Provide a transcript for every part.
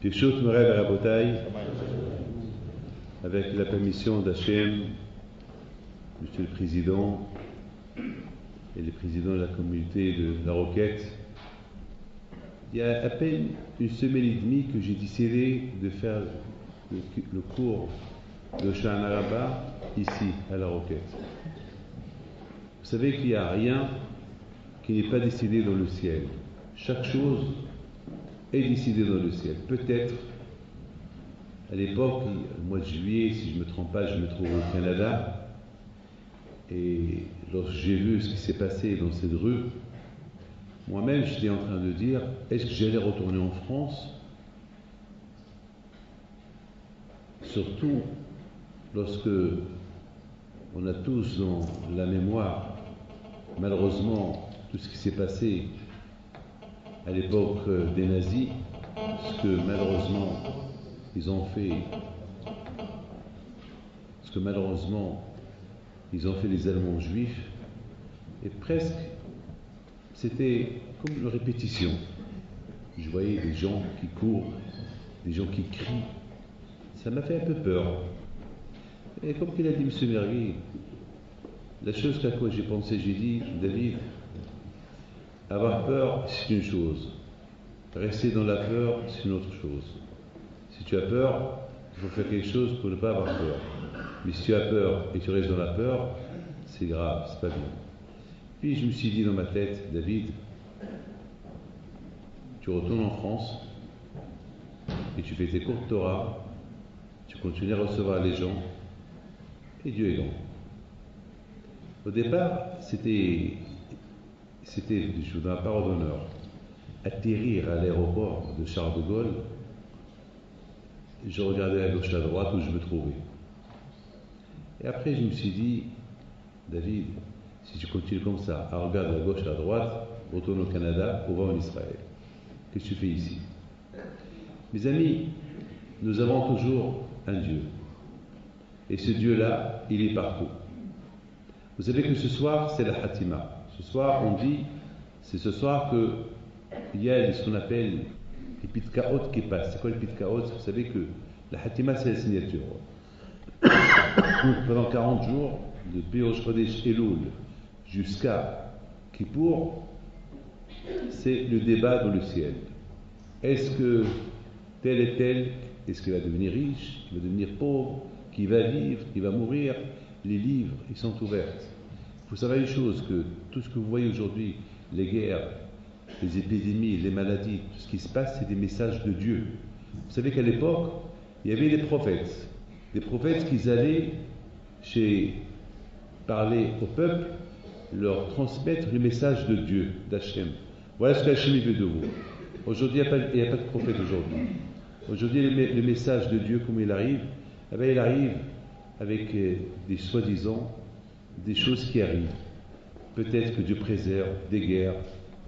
Keshut Moray Barabotai, avec la permission d'Hachem, Monsieur le Président et le Président de la communauté de la Roquette, il y a à peine une semaine et demie que j'ai décidé de faire le cours de Shana Rabbah ici, à la Roquette. Vous savez qu'il n'y a rien qui n'est pas décidé dans le ciel. Chaque chose est décidée dans le ciel. Peut-être, à l'époque, au mois de juillet, si je ne me trompe pas, je me trouve au Canada. Et lorsque j'ai vu ce qui s'est passé dans cette rue, moi-même, j'étais en train de dire, est-ce que j'allais retourner en France? Surtout lorsque on a tous dans la mémoire, malheureusement, tout ce qui s'est passé à l'époque des nazis, ce que malheureusement ils ont fait, les Allemands juifs, et presque c'était comme une répétition. Je voyais des gens qui courent, des gens qui crient. Ça m'a fait un peu peur. Et comme qu'il a dit M. Mergui, la chose à quoi j'ai pensé, j'ai dit, David, avoir peur, c'est une chose. Rester dans la peur, c'est une autre chose. Si tu as peur, il faut faire quelque chose pour ne pas avoir peur. Mais si tu as peur et tu restes dans la peur, c'est grave, c'est pas bien. Puis je me suis dit dans ma tête, David, tu retournes en France et tu fais tes cours de Torah, tu continues à recevoir les gens et Dieu est grand. Au départ, c'était, je vous donne la parole d'honneur, atterrir à l'aéroport de Charles de Gaulle. Je regardais à gauche et à droite où je me trouvais. Et après, je me suis dit, David, si tu continues comme ça, à regarder à gauche et à droite, retourne au Canada ou va en Israël. Qu'est-ce que tu fais ici? Mes amis, nous avons toujours un Dieu. Et ce Dieu-là, il est partout. Vous savez que ce soir, c'est la Hatima. Ce soir, on dit, c'est ce soir qu'il y a ce qu'on appelle les pitkaot qui passent. C'est quoi les pitkaot? Vous savez que la Hatima, c'est la signature. Pendant 40 jours, de Be'osh Chodesh Elul jusqu'à Kippour, c'est le débat dans le ciel. Est-ce que tel et tel, est-ce qu'il va devenir riche, qu'il va devenir pauvre, qu'il va vivre, qu'il va mourir? Les livres, ils sont ouverts. Il faut savoir une chose, que tout ce que vous voyez aujourd'hui, les guerres, les épidémies, les maladies, tout ce qui se passe, c'est des messages de Dieu. Vous savez qu'à l'époque, il y avait des prophètes qui allaient parler au peuple, leur transmettre le message de Dieu, d'Hachem. Voilà ce qu'Hachem veut de vous. Aujourd'hui, il n'y a pas de prophète aujourd'hui. Aujourd'hui, le message de Dieu, comment il arrive? Eh bien, il arrive avec des soi-disant, des choses qui arrivent. Peut-être que Dieu préserve des guerres,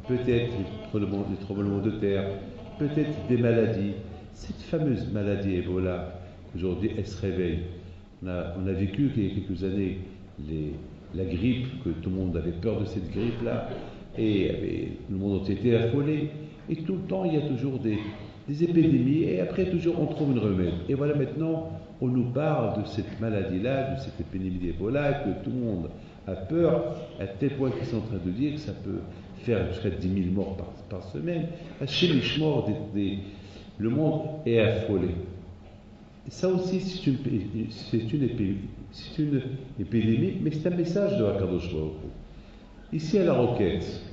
peut-être des tremblements de terre, peut-être des maladies. Cette fameuse maladie Ebola, aujourd'hui, elle se réveille. On a vécu il y a quelques années la grippe, que tout le monde avait peur de cette grippe-là, et le monde entier était affolé. Et tout le temps, il y a toujours des épidémies, et après, toujours, on trouve une remède. Et voilà, maintenant, on nous parle de cette maladie-là, de cette épidémie d'Ebola, que tout le monde a peur, à tel point qu'ils sont en train de dire que ça peut faire jusqu'à 10 000 morts par semaine. Chez les morts, le monde est affolé. Et ça aussi, c'est une épidémie, mais c'est un message de Hakadosh Baruch Hu. Ici, à la Roquette,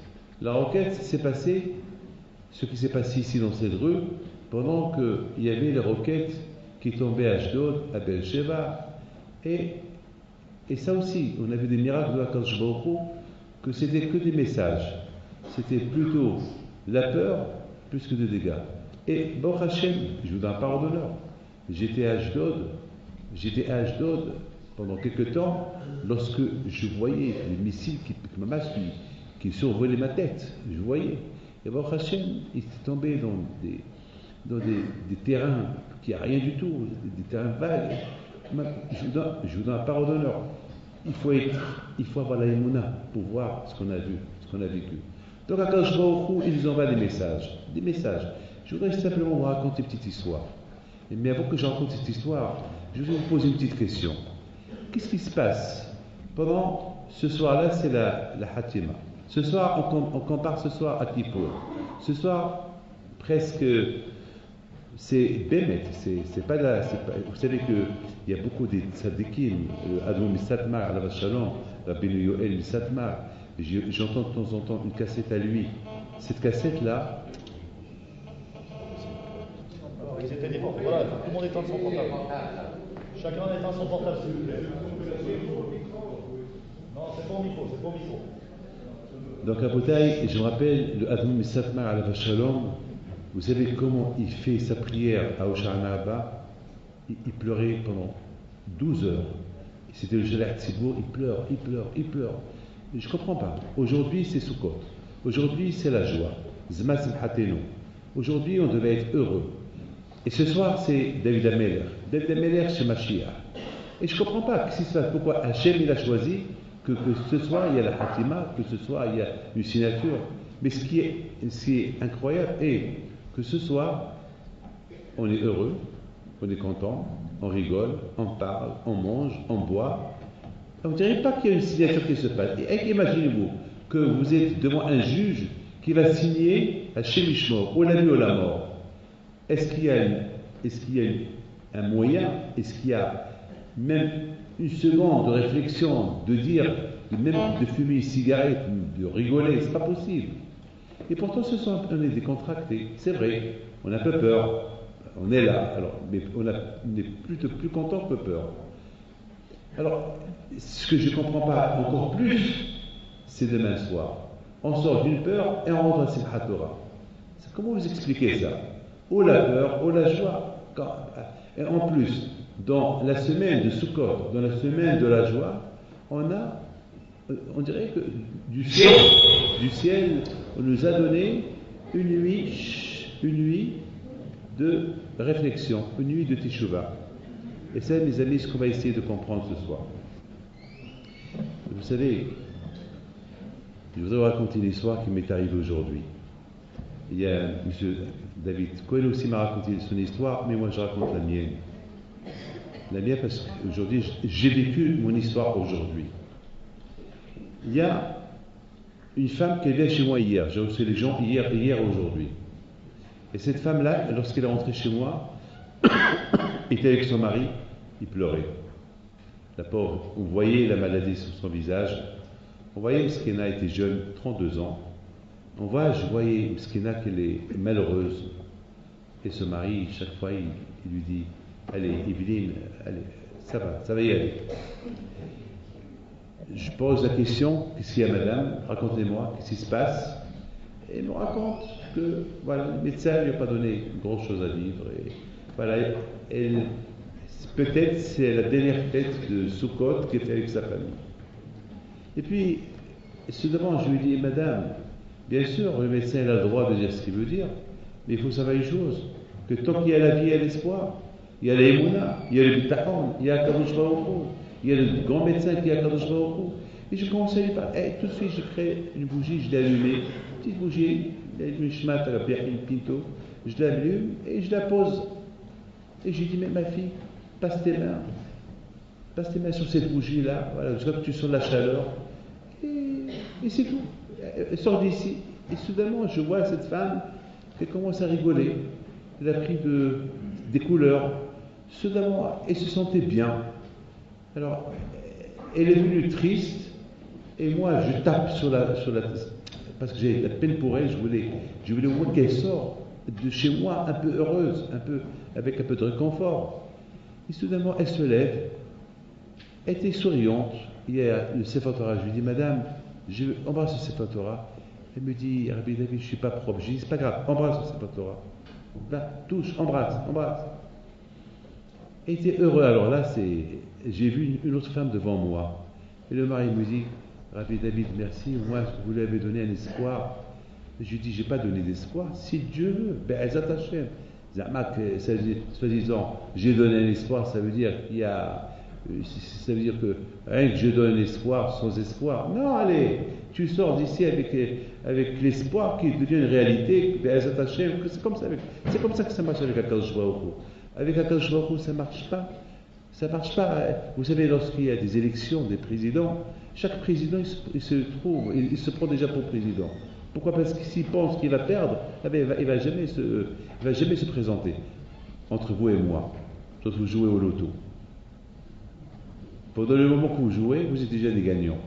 c'est passé ce qui s'est passé ici dans cette rue, pendant qu'il y avait les roquettes qui tombaient à Ashdod, à Beersheba, et ça aussi, on avait des miracles de Hakadosh Baruch Hu, que c'était que des messages. C'était plutôt la peur plus que des dégâts. Et Baruch Hashem, je vous donne un parole d'honneur. J'étais à Ashdod pendant quelques temps, lorsque je voyais les missiles qui survolaient ma tête. Je voyais. Et Baruch Hashem, il était tombé dans des terrains qui n'ont rien du tout, des terrains vagues. Je vous donne la parole d'honneur. Il faut avoir la émouna pour voir ce qu'on a vu, ce qu'on a vécu. Donc, à Kadosh Baruch Hu, il nous envoie des messages. Je voudrais simplement vous raconter une petite histoire. Mais avant que je raconte cette histoire, je vais vous poser une petite question. Qu'est-ce qui se passe pendant ce soir-là, c'est la Hatima. Ce soir, on compare ce soir à Kippour. Ce soir, presque, c'est Bémet, c'est pas là. Vous savez qu'il y a beaucoup de tzadikim, Adon Misatmar, Alav Shalom, Rabbi Yoel Misatmar. J'entends de temps en temps une cassette à lui. Cette cassette-là. Ils étaient des portes. Voilà, tout le monde éteint son portable. Chacun éteint son portable, s'il vous plaît. Non, c'est bon micro, c'est bon micro. Donc à Botaï, je me rappelle le Adon Misatmar Alav Shalom. Vous savez comment il fait sa prière à Oshana Abba? Il pleurait pendant 12 heures. C'était le Jalach Tzibour, il pleure. Je ne comprends pas. Aujourd'hui, c'est Sukkot. Aujourd'hui, c'est la joie. Zma Simhatenu. Aujourd'hui, on devait être heureux. Et ce soir, c'est David Ameler. David Ameler chez Mashiach. Et je ne comprends pas ce qui se passe. Pourquoi Hachem, il a choisi que ce soir, il y a la Hatima, que ce soir, il y a une signature. Mais ce qui est incroyable est que ce soir, on est heureux, on est content, on rigole, on parle, on mange, on boit. On ne dirait pas qu'il y a une signature qui se passe. Et imaginez-vous que vous êtes devant un juge qui va signer à Shemishmor, au la vie ou la mort. Est-ce qu'il y a un moyen, est-ce qu'il y a même une seconde de réflexion, de dire, même de fumer une cigarette, de rigoler, c'est pas possible. Et pourtant, on est décontractés. C'est vrai, on a un peu peur. On est là, alors, mais on est plus content que peur. Alors, ce que je ne comprends pas encore plus, c'est demain soir. On sort d'une peur et on rentre à Simchat Torah. Comment vous expliquez ça? Ou la peur, ou la joie. Et en plus, dans la semaine de Sukkot, dans la semaine de la joie, on dirait que du ciel, on nous a donné une nuit de réflexion, une nuit de Teshuvah. Et ça, mes amis, ce qu'on va essayer de comprendre ce soir. Vous savez, je voudrais vous raconter une histoire qui m'est arrivée aujourd'hui. Il y a M. David Cohen aussi m'a raconté son histoire, mais moi je raconte la mienne. La mienne parce qu'aujourd'hui, j'ai vécu mon histoire aujourd'hui. Il y a une femme qui vient chez moi hier. J'ai reçu les gens hier aujourd'hui. Et cette femme-là, lorsqu'elle est rentrée chez moi, était avec son mari, il pleurait. La pauvre, on voyait la maladie sur son visage. On voyait Mskina était jeune, 32 ans. Je voyais Mskina qu'elle est malheureuse. Et ce mari, chaque fois, il lui dit, allez, Evelyne, allez, ça va y aller. Je pose la question, qu'est-ce qu'il y a madame? Racontez-moi, qu'est-ce qui se passe? Et elle me raconte que voilà, le médecin ne lui a pas donné grand-chose à vivre. Et voilà, peut-être c'est la dernière fête de Sukkot qu'elle fait avec sa famille. Et puis, soudainement, je lui dis, madame, bien sûr, le médecin a le droit de dire ce qu'il veut dire, mais il faut savoir une chose, que tant qu'il y a la vie, il y a l'espoir. Il y a l'Emouna, il y a le Bitachon, il y a Kadosh Baruch Hu, il y a le grand médecin qui est à Kadosh Baruch Hu. Et je commence à lui parler. Tout de suite, j'ai créé une bougie, je l'ai allumée, une petite bougie, une shmat à la Birkin Pinto, je l'allume et je la pose. Et je lui dis, mais ma fille, passe tes mains sur cette bougie-là, voilà, je vois que tu sens la chaleur, et c'est tout. Elle sort d'ici. Et soudainement, je vois cette femme qui commence à rigoler. Elle a pris des couleurs. Soudainement, elle se sentait bien. Alors, elle est venue triste, et moi, je tape sur la parce que j'ai la peine pour elle, je voulais voir qu'elle sort de chez moi un peu heureuse, avec un peu de réconfort. Et soudainement, elle se lève, elle était souriante. Il y a le Sefer Torah, je lui dis, madame, je embrasse le Sefer Torah. Elle me dit, Rabbi David, je ne suis pas propre. Je dis, c'est pas grave, embrasse le Sefer Torah. Là, touche, embrasse. Elle était heureux. Alors là, j'ai vu une autre femme devant moi. Et le mari me dit, Rabbi David, merci, moi, vous lui avez donné un espoir. Je lui dis, je n'ai pas donné d'espoir. Si Dieu veut, ben, elles attachent. Zama, soi-disant, j'ai donné un espoir, ça veut dire qu'il y a Ça veut dire que rien que je donne espoir sans espoir. Non, allez, tu sors d'ici avec l'espoir qui devient une réalité. C'est comme ça que ça marche avec Akadosh Baruch Hu. Avec Akadosh Baruch Hu, ça marche pas. Ça marche pas. Vous savez, lorsqu'il y a des élections, des présidents, chaque président, il se prend déjà pour président. Pourquoi? Parce que s'il pense qu'il va perdre, il ne va jamais se présenter. Entre vous et moi, quand vous jouez au loto. Pendant le moment que vous jouez, vous êtes déjà des gagnants.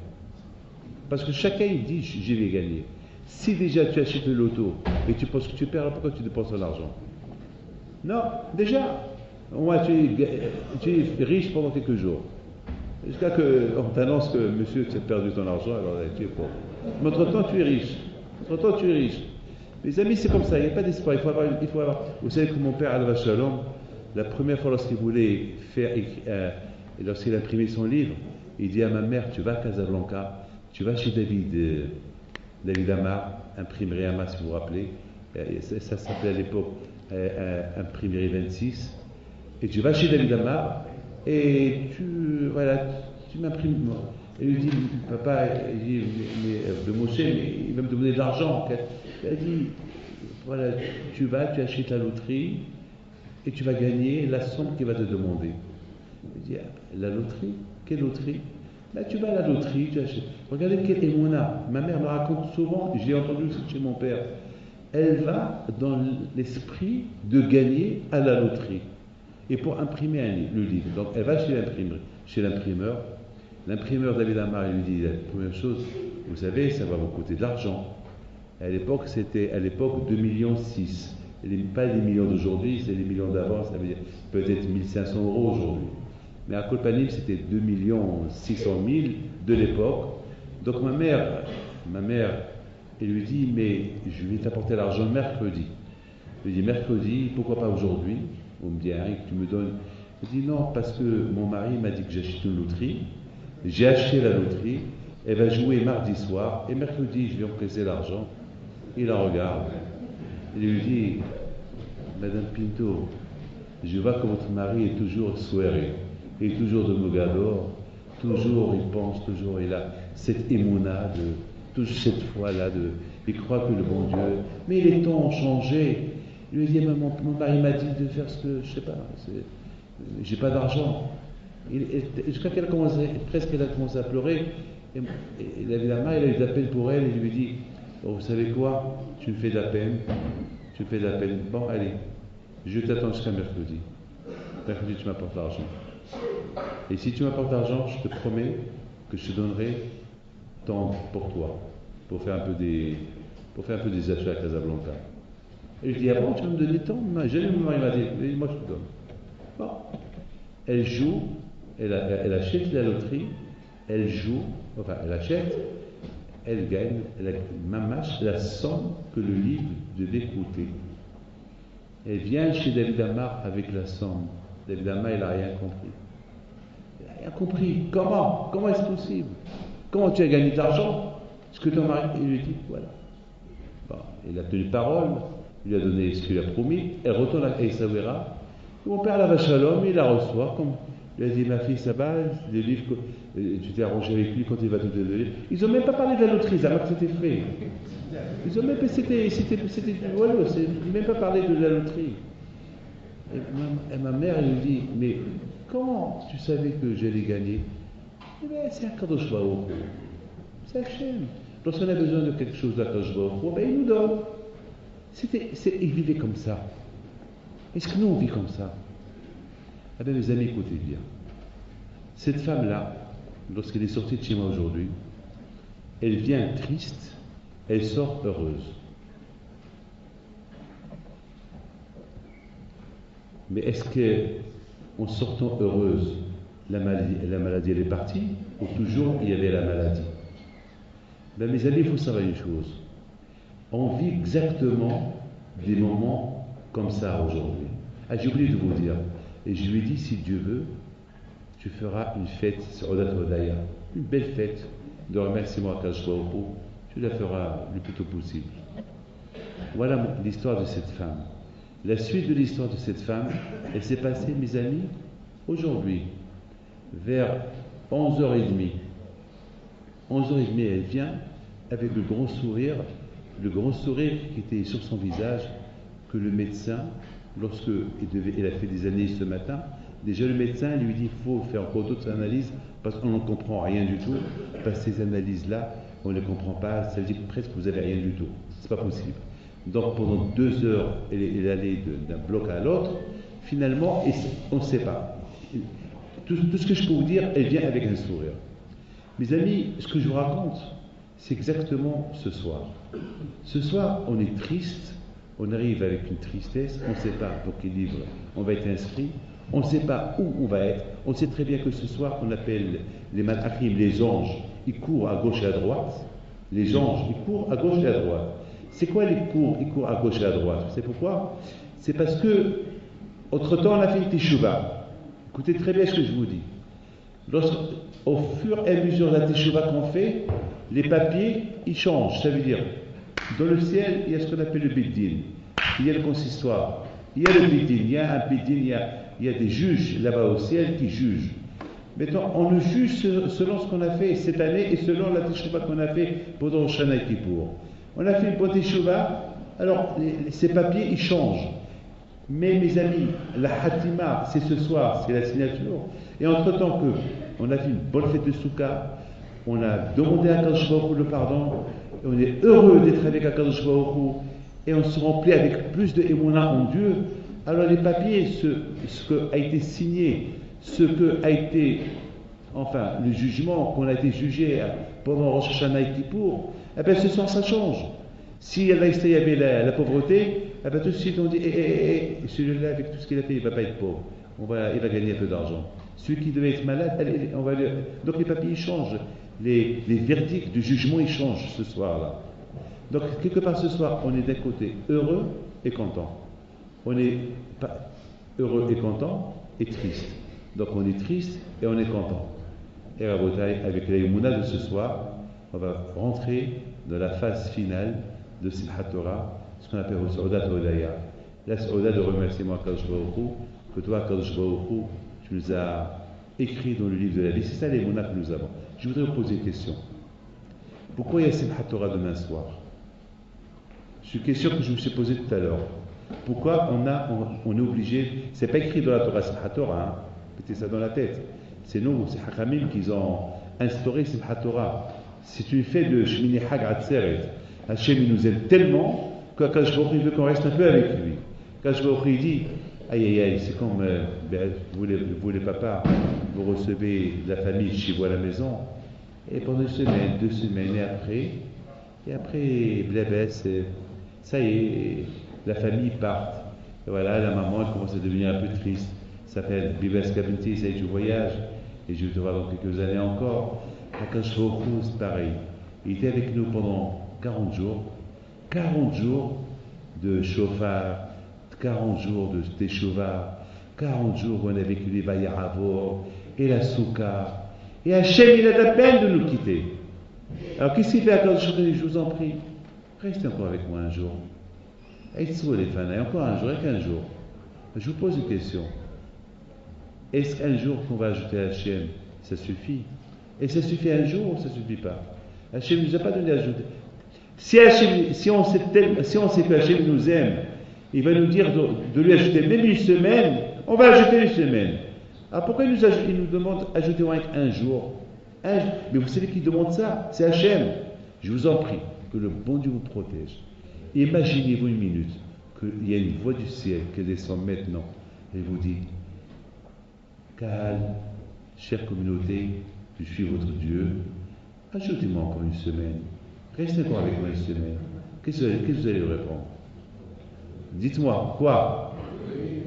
Parce que chacun, il dit, je vais gagner. Si déjà tu achètes le loto et tu penses que tu perds, pourquoi tu dépenses ton argent? Non, déjà, au moins tu es riche pendant quelques jours. Jusqu'à qu'on t'annonce que monsieur, tu as perdu ton argent, alors tu es pauvre. Mais entre-temps, tu es riche. Mes amis, c'est comme ça, il n'y a pas d'espoir. Il faut avoir. Vous savez que mon père, Alav Shalom, la première fois lorsqu'il voulait lorsqu'il a imprimé son livre, il dit à ma mère, tu vas à Casablanca, tu vas chez David Amar, imprimerie Amar, si vous vous rappelez, ça s'appelait à l'époque imprimerie 26, et tu vas chez David Amar, et tu m'imprimes. Et lui dit, papa, de Moshe, il va me demander de l'argent. Il a dit, voilà, tu achètes la loterie, et tu vas gagner la somme qu'il va te demander. Il dit, la loterie? Quelle loterie? Là, tu vas à la loterie, tu achètes. Regardez quelle émona. Ma mère me raconte souvent, je l'ai entendu aussi chez mon père. Elle va dans l'esprit de gagner à la loterie. Et pour imprimer le livre. Donc, elle va chez l'imprimeur. L'imprimeur David Amar, il lui dit, la première chose, vous savez, ça va vous coûter de l'argent. À l'époque, c'était 2,6 millions. Pas les millions d'aujourd'hui, c'est les millions d'avant, ça veut dire peut-être 1 500 € aujourd'hui. Mais à Kolpanim, c'était 2 600 000 de l'époque. Donc ma mère, elle lui dit, mais je vais t'apporter l'argent mercredi. Je lui dis, mercredi, pourquoi pas aujourd'hui? On me dit, hein, que tu me donnes. Je dis, non, parce que mon mari m'a dit que j'achète une loterie. J'ai acheté la loterie, elle va jouer mardi soir, et mercredi, je vais emprunter l'argent. Il la regarde. Il lui dit, Madame Pinto, je vois que votre mari est toujours soiré, il est toujours de Mogador, toujours il pense, toujours il a cette émouna, toujours cette foi-là, il croit que le bon Dieu, mais les temps ont changé. Il lui dit, mon mari m'a dit de faire ce que, je sais pas, j'ai pas d'argent. Jusqu'à qu'elle a commencé à pleurer, et David Amar, il a eu de la peine pour elle, et il lui dit, oh, vous savez quoi, tu me fais de la peine. Bon, allez, je t'attends jusqu'à mercredi. Mercredi, tu m'apportes l'argent. Et si tu m'apportes l'argent, je te promets que je te donnerai temps pour toi, pour faire un peu des achats à Casablanca. Et je dis, ah bon, tu vas me donner temps? Non, jamais mon mari m'a dit, moi je te donne. Bon, elle joue, elle achète la loterie, elle achète, elle gagne la somme que le livre devait coûter. Elle vient chez David Amar avec la somme. David Amar, il n'a rien compris. Il n'a rien compris. Comment est-ce possible? Comment tu as gagné de l'argent? Ce que ton mari, il lui dit, voilà. Bon, il a tenu parole, il lui a donné ce qu'il a promis, elle retourne à Essaouira. Mon père, la Shalom, il la reçoit, il a dit, ma fille, ça va, les livres, tu t'es arrangé avec lui quand il va te donner les livres. Ils n'ont même pas parlé de la loterie, alors que c'était fait. Ils ont même pas, même pas parlé de la loterie. Et ma mère, elle lui dit, mais comment tu savais que j'allais gagner? Eh bien, c'est un Kadosh Baruch Hu. C'est Hachem. Lorsqu'on a besoin de quelque chose d'Akadosh Baruch Hu, ben il nous donne. Il vivait comme ça. Est-ce que nous, on vit comme ça? Eh bien, mes amis, écoutez bien. Cette femme-là, lorsqu'elle est sortie de chez moi aujourd'hui, elle vient triste, elle sort heureuse. Mais est-ce qu'en sortant heureuse, la maladie elle est partie, ou toujours il y avait la maladie? Ben, mes amis, il faut savoir une chose. On vit exactement des moments comme ça aujourd'hui. Ah, j'ai oublié de vous dire. Et je lui ai dit, si Dieu veut, tu feras une fête sur Odat Odaya, une belle fête de remerciement à Kadosh Baruch Hu. Tu la feras le plus tôt possible. Voilà l'histoire de cette femme. La suite de l'histoire de cette femme, elle s'est passée, mes amis, aujourd'hui. vers 11h30. 11h30, elle vient avec le grand sourire qui était sur son visage, que le médecin, lorsque il a fait des analyses ce matin, déjà le médecin lui dit qu'il faut faire encore d'autres analyses parce qu'on n'en comprend rien du tout, parce que ces analyses-là, on ne les comprend pas, ça veut dire presque que vous n'avez rien du tout. C'est pas possible. Donc pendant 2 heures, elle est allée d'un bloc à l'autre, finalement, on ne sait pas. Tout ce que je peux vous dire, elle vient avec un sourire. Mes amis, ce que je vous raconte, c'est exactement ce soir. Ce soir, on est triste, on arrive avec une tristesse, on ne sait pas dans quel livre on va être inscrit, on ne sait pas où on va être, on sait très bien que ce soir, on appelle les malachim, les anges, ils courent à gauche et à droite, les anges, ils courent à gauche et à droite. C'est quoi ils courent à gauche et à droite? Vous savez pourquoi? C'est parce que, entre-temps, on a fait une teshuva. Écoutez très bien ce que je vous dis. Au fur et à mesure de la teshuva qu'on fait, les papiers, ils changent. Ça veut dire, dans le ciel, il y a ce qu'on appelle le Bid-Din. Il y a le consistoire. Il y a le Bid-Din. Il y a un Bid-Din, il y a des juges là-bas au ciel qui jugent. Maintenant, on le juge selon ce qu'on a fait cette année et selon la teshuva qu'on a fait pendant le Shana Kippour. On a fait une bonne teshuva, alors ces papiers, ils changent. Mais mes amis, la Hatima, c'est ce soir, c'est la signature. Et entre-temps on a fait une bonne fête de Souka, on a demandé à Kadosh Baruch Hu le pardon, et on est heureux d'être avec Kadosh Baruch Hu, et on se remplit avec plus de émouna en Dieu. Alors les papiers, ce que a été signé, ce que a été, enfin, le jugement qu'on a été jugé pendant Rosh Hashanah et Kippour, eh bien ce soir ça change. Si il y avait la pauvreté, eh bien tout de suite on dit, celui-là avec tout ce qu'il a fait, il ne va pas être pauvre, il va gagner un peu d'argent. Celui qui devait être malade, donc les papiers ils changent, les verdicts du jugement ils changent ce soir-là. Donc quelque part ce soir, on est d'un côté heureux et content. On est pas heureux et content et triste. Donc on est triste et on est content. Et avec la Yomuna de ce soir, on va rentrer dans la phase finale de Simchat Torah, ce qu'on appelle Saudat Odaya. La Saudat de remerciement à Kadosh Baruch Hu, que toi, Kadosh Baruch Hu, tu nous as écrit dans le livre de la vie. C'est ça les Yomuna que nous avons. Je voudrais vous poser une question. Pourquoi il y a Simchat Torah demain soir? C'est une question que je me suis posée tout à l'heure. Pourquoi on est obligé, c'est pas écrit dans la Torah Simchat Torah, hein? Mettez ça dans la tête. C'est nous, c'est Hakamim qui ont instauré Simchat Torah. C'est une fête de Shmini Hag Atzeret. Hachem il nous aime tellement qu'Akadosh Baruch Hu veut qu'on reste un peu avec lui. Akadosh Baruch Hu dit, aïe, c'est comme vous les papas, vous recevez la famille chez vous à la maison, et pendant 1 semaine, 2 semaines, et après, blabès, ça y est, la famille part. Et voilà, la maman elle commence à devenir un peu triste. Ça s'appelle Bibes Kabinti, ça y est, je voyage, et je vais te voir dans quelques années encore. Akadosh Baruch Hu, c'est pareil. Il était avec nous pendant 40 jours. 40 jours de chauffard, 40 jours de teshuva, 40 jours où on a vécu les Vayaravor et la Souka. Et Hachem, il a la peine de nous quitter. Alors qu'est-ce qu'il fait à Akadosh Baruch Hu? Je vous en prie, restez encore avec moi un jour. Encore un jour, et qu'un jour. Je vous pose une question. Est-ce qu'un jour qu'on va ajouter à Hachem, ça suffit? Et ça suffit un jour ou ça ne suffit pas? Hachem ne nous a pas donné à ajouter. Si on sait que Hachem nous aime, il va nous dire de lui ajouter même 1 semaine, on va ajouter 1 semaine. Alors pourquoi il nous demande d'ajouter un jour? Mais vous savez qui demande ça? C'est Hachem. Je vous en prie, que le bon Dieu vous protège. Imaginez-vous une minute qu'il y a une voix du ciel qui descend maintenant et vous dit, calme, chère communauté, je suis votre Dieu, ajoutez-moi encore 1 semaine, restez encore avec moi 1 semaine. Qu'est-ce que vous allez répondre? Dites-moi, quoi?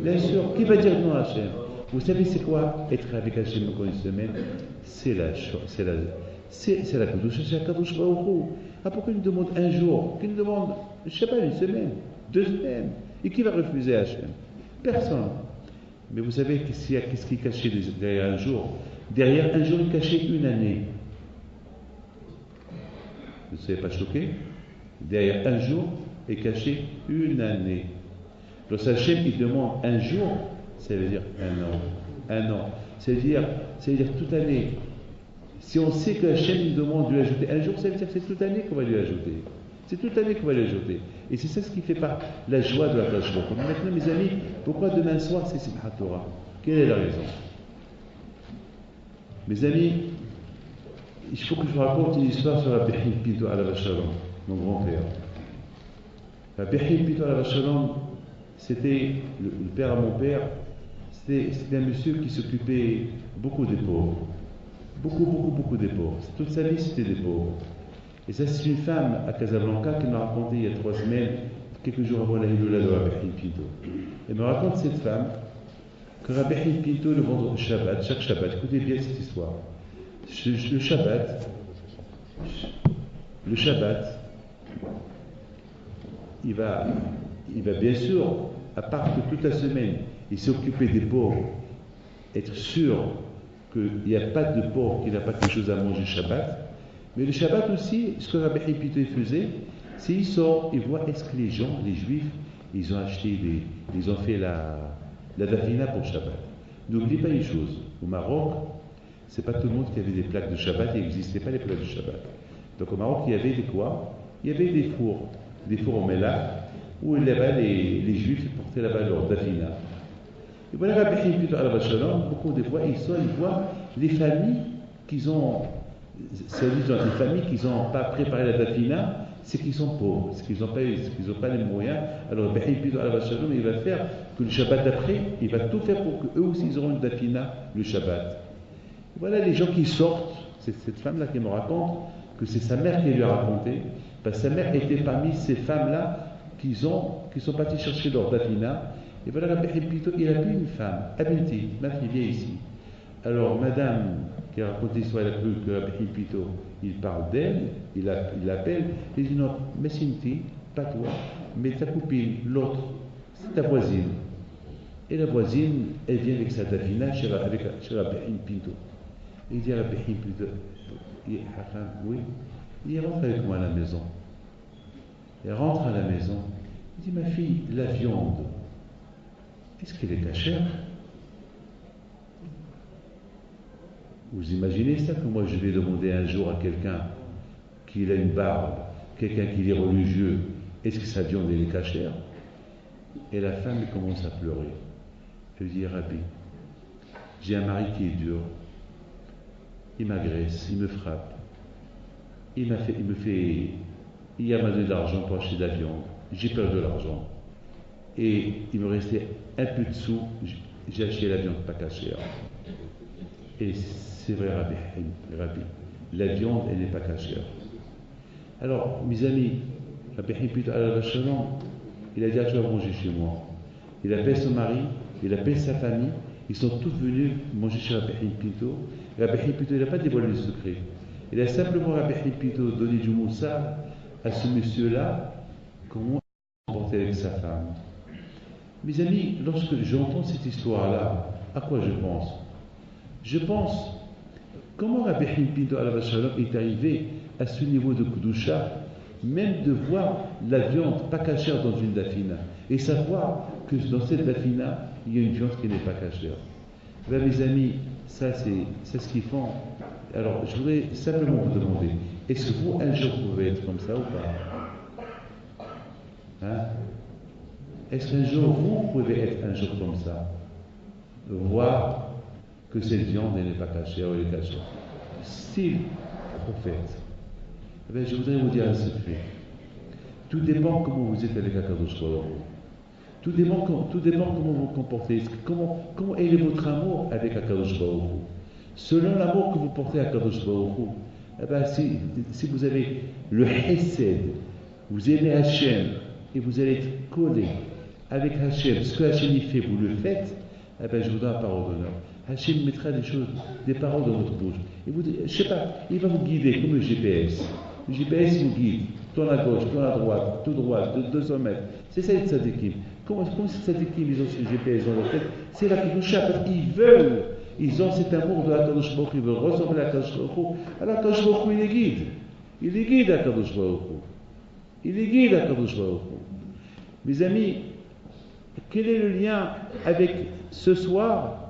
Bien sûr, qui va dire non à Hachem? Vous savez c'est quoi être avec Hachem encore 1 semaine? C'est la Kedusha, c'est la Kadosh Baruch Hu. Ah, pourquoi il nous demande un jour? Qu'il nous demande, je ne sais pas, 1 semaine, 2 semaines. Et qui va refuser Hachem? Personne. Mais vous savez qu'est-ce qui est caché derrière un jour? Derrière un jour, il est caché 1 année. Vous ne savez pas choqué? Derrière un jour est caché 1 année. Lorsque Hachem il demande un jour, ça veut dire 1 an. 1 an. C'est-à-dire toute année. Si on sait que Hachem nous demande de lui ajouter un jour, ça veut dire que c'est toute l'année qu'on va lui ajouter. C'est toute l'année qu'on va lui ajouter. Et c'est ça ce qui fait pas la joie de la Kadosh Baruch Hu. Maintenant, mes amis, pourquoi demain soir c'est Simchat Torah? Quelle est la raison? Mes amis, il faut que je vous raconte une histoire sur Rabbi Haïm Pinto alav Shalom, mon grand-père. Rabbi Haïm Pinto alav Shalom, c'était le père à mon père, c'était un monsieur qui s'occupait beaucoup des pauvres. Beaucoup des pauvres. Toute sa vie, c'était des pauvres. Et ça, c'est une femme à Casablanca qui m'a raconté il y a 3 semaines, quelques jours avant la Hiloula de Rabbi Haïm Pinto. Elle me raconte cette femme que Rabbi Haïm Pinto, le vendredi Shabbat, chaque Shabbat, écoutez bien cette histoire. Le Shabbat, il va bien sûr, à part que toute la semaine, il s'est occupé des pauvres, être sûr qu'il n'y a pas de pauvre qui n'a pas quelque chose à manger Shabbat. Mais le Shabbat aussi, ce que Rabbi Haïm Pinto faisait, c'est qu'il sort, il voit est-ce que les gens, les Juifs, ils ont acheté ils ont fait la dafina pour Shabbat. N'oublie pas une chose, au Maroc, c'est pas tout le monde qui avait des plaques de Shabbat, il n'existait pas les plaques de Shabbat. Donc au Maroc, il y avait des quoi? Il y avait des fours en méla, où là-bas les Juifs portaient là-bas leur dafina. Et voilà, Rabbi Haïm Pinto alav Shalom, beaucoup de fois, ils voient les familles qui ont, les familles qui n'ont pas préparé la dafina, c'est qu'ils sont pauvres, c'est qu'ils n'ont pas les moyens. Alors Rabbi Haïm Pinto alav Shalom, il va faire que le Shabbat d'après, il va tout faire pour qu'eux aussi ils auront une dafina le Shabbat. Voilà les gens qui sortent, c'est cette femme-là qui me raconte que c'est sa mère qui lui a raconté, parce que sa mère était parmi ces femmes-là qui sont parties chercher leur dafina. Et voilà, Rabbi Haïm Pinto, il a vu une femme, Abinti, ma fille vient ici. Alors, madame qui a raconté l'histoire, elle a cru que Rabbi Haïm Pinto, il parle d'elle, il l'appelle, il dit non, mais Sinti, pas toi, mais ta copine, l'autre, c'est ta voisine. Et la voisine, elle vient avec sa dafina chez Rabbi Haïm Pinto. Il dit à Rabbi Haïm Pinto, oui, il rentre avec moi à la maison. Elle rentre à la maison, il dit, ma fille, la viande, est-ce qu'elle est cachère? Vous imaginez ça que moi je vais demander un jour à quelqu'un qui a une barbe, quelqu'un qui est religieux, est-ce que sa viande est cachère? Et la femme commence à pleurer. Elle dit, Rabbi, j'ai un mari qui est dur, il m'agresse, il me frappe, il a donné de l'argent pour acheter de la viande, j'ai perdu de l'argent. Et il me restait un peu de sous, j'ai acheté la viande pas cachère. Et c'est vrai, Rabbi, la viande, elle n'est pas cachère. Alors, mes amis, Rabbi Haïm Pinto alav Shalom, il a dit, tu vas manger chez moi. Il appelle son mari, il appelle sa famille, ils sont tous venus manger chez Rabbi Haïm Pinto. Rabbi Haïm Pinto, il n'a pas dévoilé le secret. Il a simplement, Rabbi Haïm Pinto, donné du moussard à ce monsieur-là, comment il se comportait avec sa femme. Mes amis, lorsque j'entends cette histoire-là, à quoi je pense? Je pense, comment Rabbi Haïm Pinto alav Shalom est arrivé à ce niveau de Kedusha, même de voir la viande pas cachère dans une dafina, et savoir que dans cette dafina, il y a une viande qui n'est pas cachère. Ben, mes amis, ça c'est ce qu'ils font. Alors, je voudrais simplement vous demander, est-ce que vous, un jour, vous pouvez être comme ça ou pas? Hein? Est-ce qu'un jour, vous pouvez être un jour comme ça? Voir que cette viande, elle n'est pas cachée, elle est cachée. Style prophète. Eh bien, je voudrais vous dire un secret. Tout dépend comment vous êtes avec Akadosh Baruch Hu. Tout dépend comment vous vous comportez. Comment est votre amour avec Akadosh Baruch Hu. Selon l'amour que vous portez à Akadosh Baruch Hu, eh bien, si vous avez le Hesed, vous aimez Hachem, et vous allez être collé avec Hachem, ce que Hachem y fait, vous le faites, eh bien, je vous donne la parole d'honneur. Hachem mettra des paroles dans votre bouche. Et vous, je ne sais pas, il va vous guider comme le GPS. Le GPS vous guide, tourne à gauche, tourne à droite, tout droit, de 200 mètres. C'est ça les tzadikim. Comment ces tzadikim, ils ont ce GPS dans leur tête? C'est la Kedusha, parce qu'ils veulent, ils ont cet amour de Akadosh Baruch Hu, ils veulent ressembler à Akadosh Baruch Hu. Alors Akadosh Baruch Hu, il les guide. Il les guide à Akadosh Baruch Hu. Il les guide à Akadosh Baruch Hu. Mes amis, quel est le lien avec ce soir?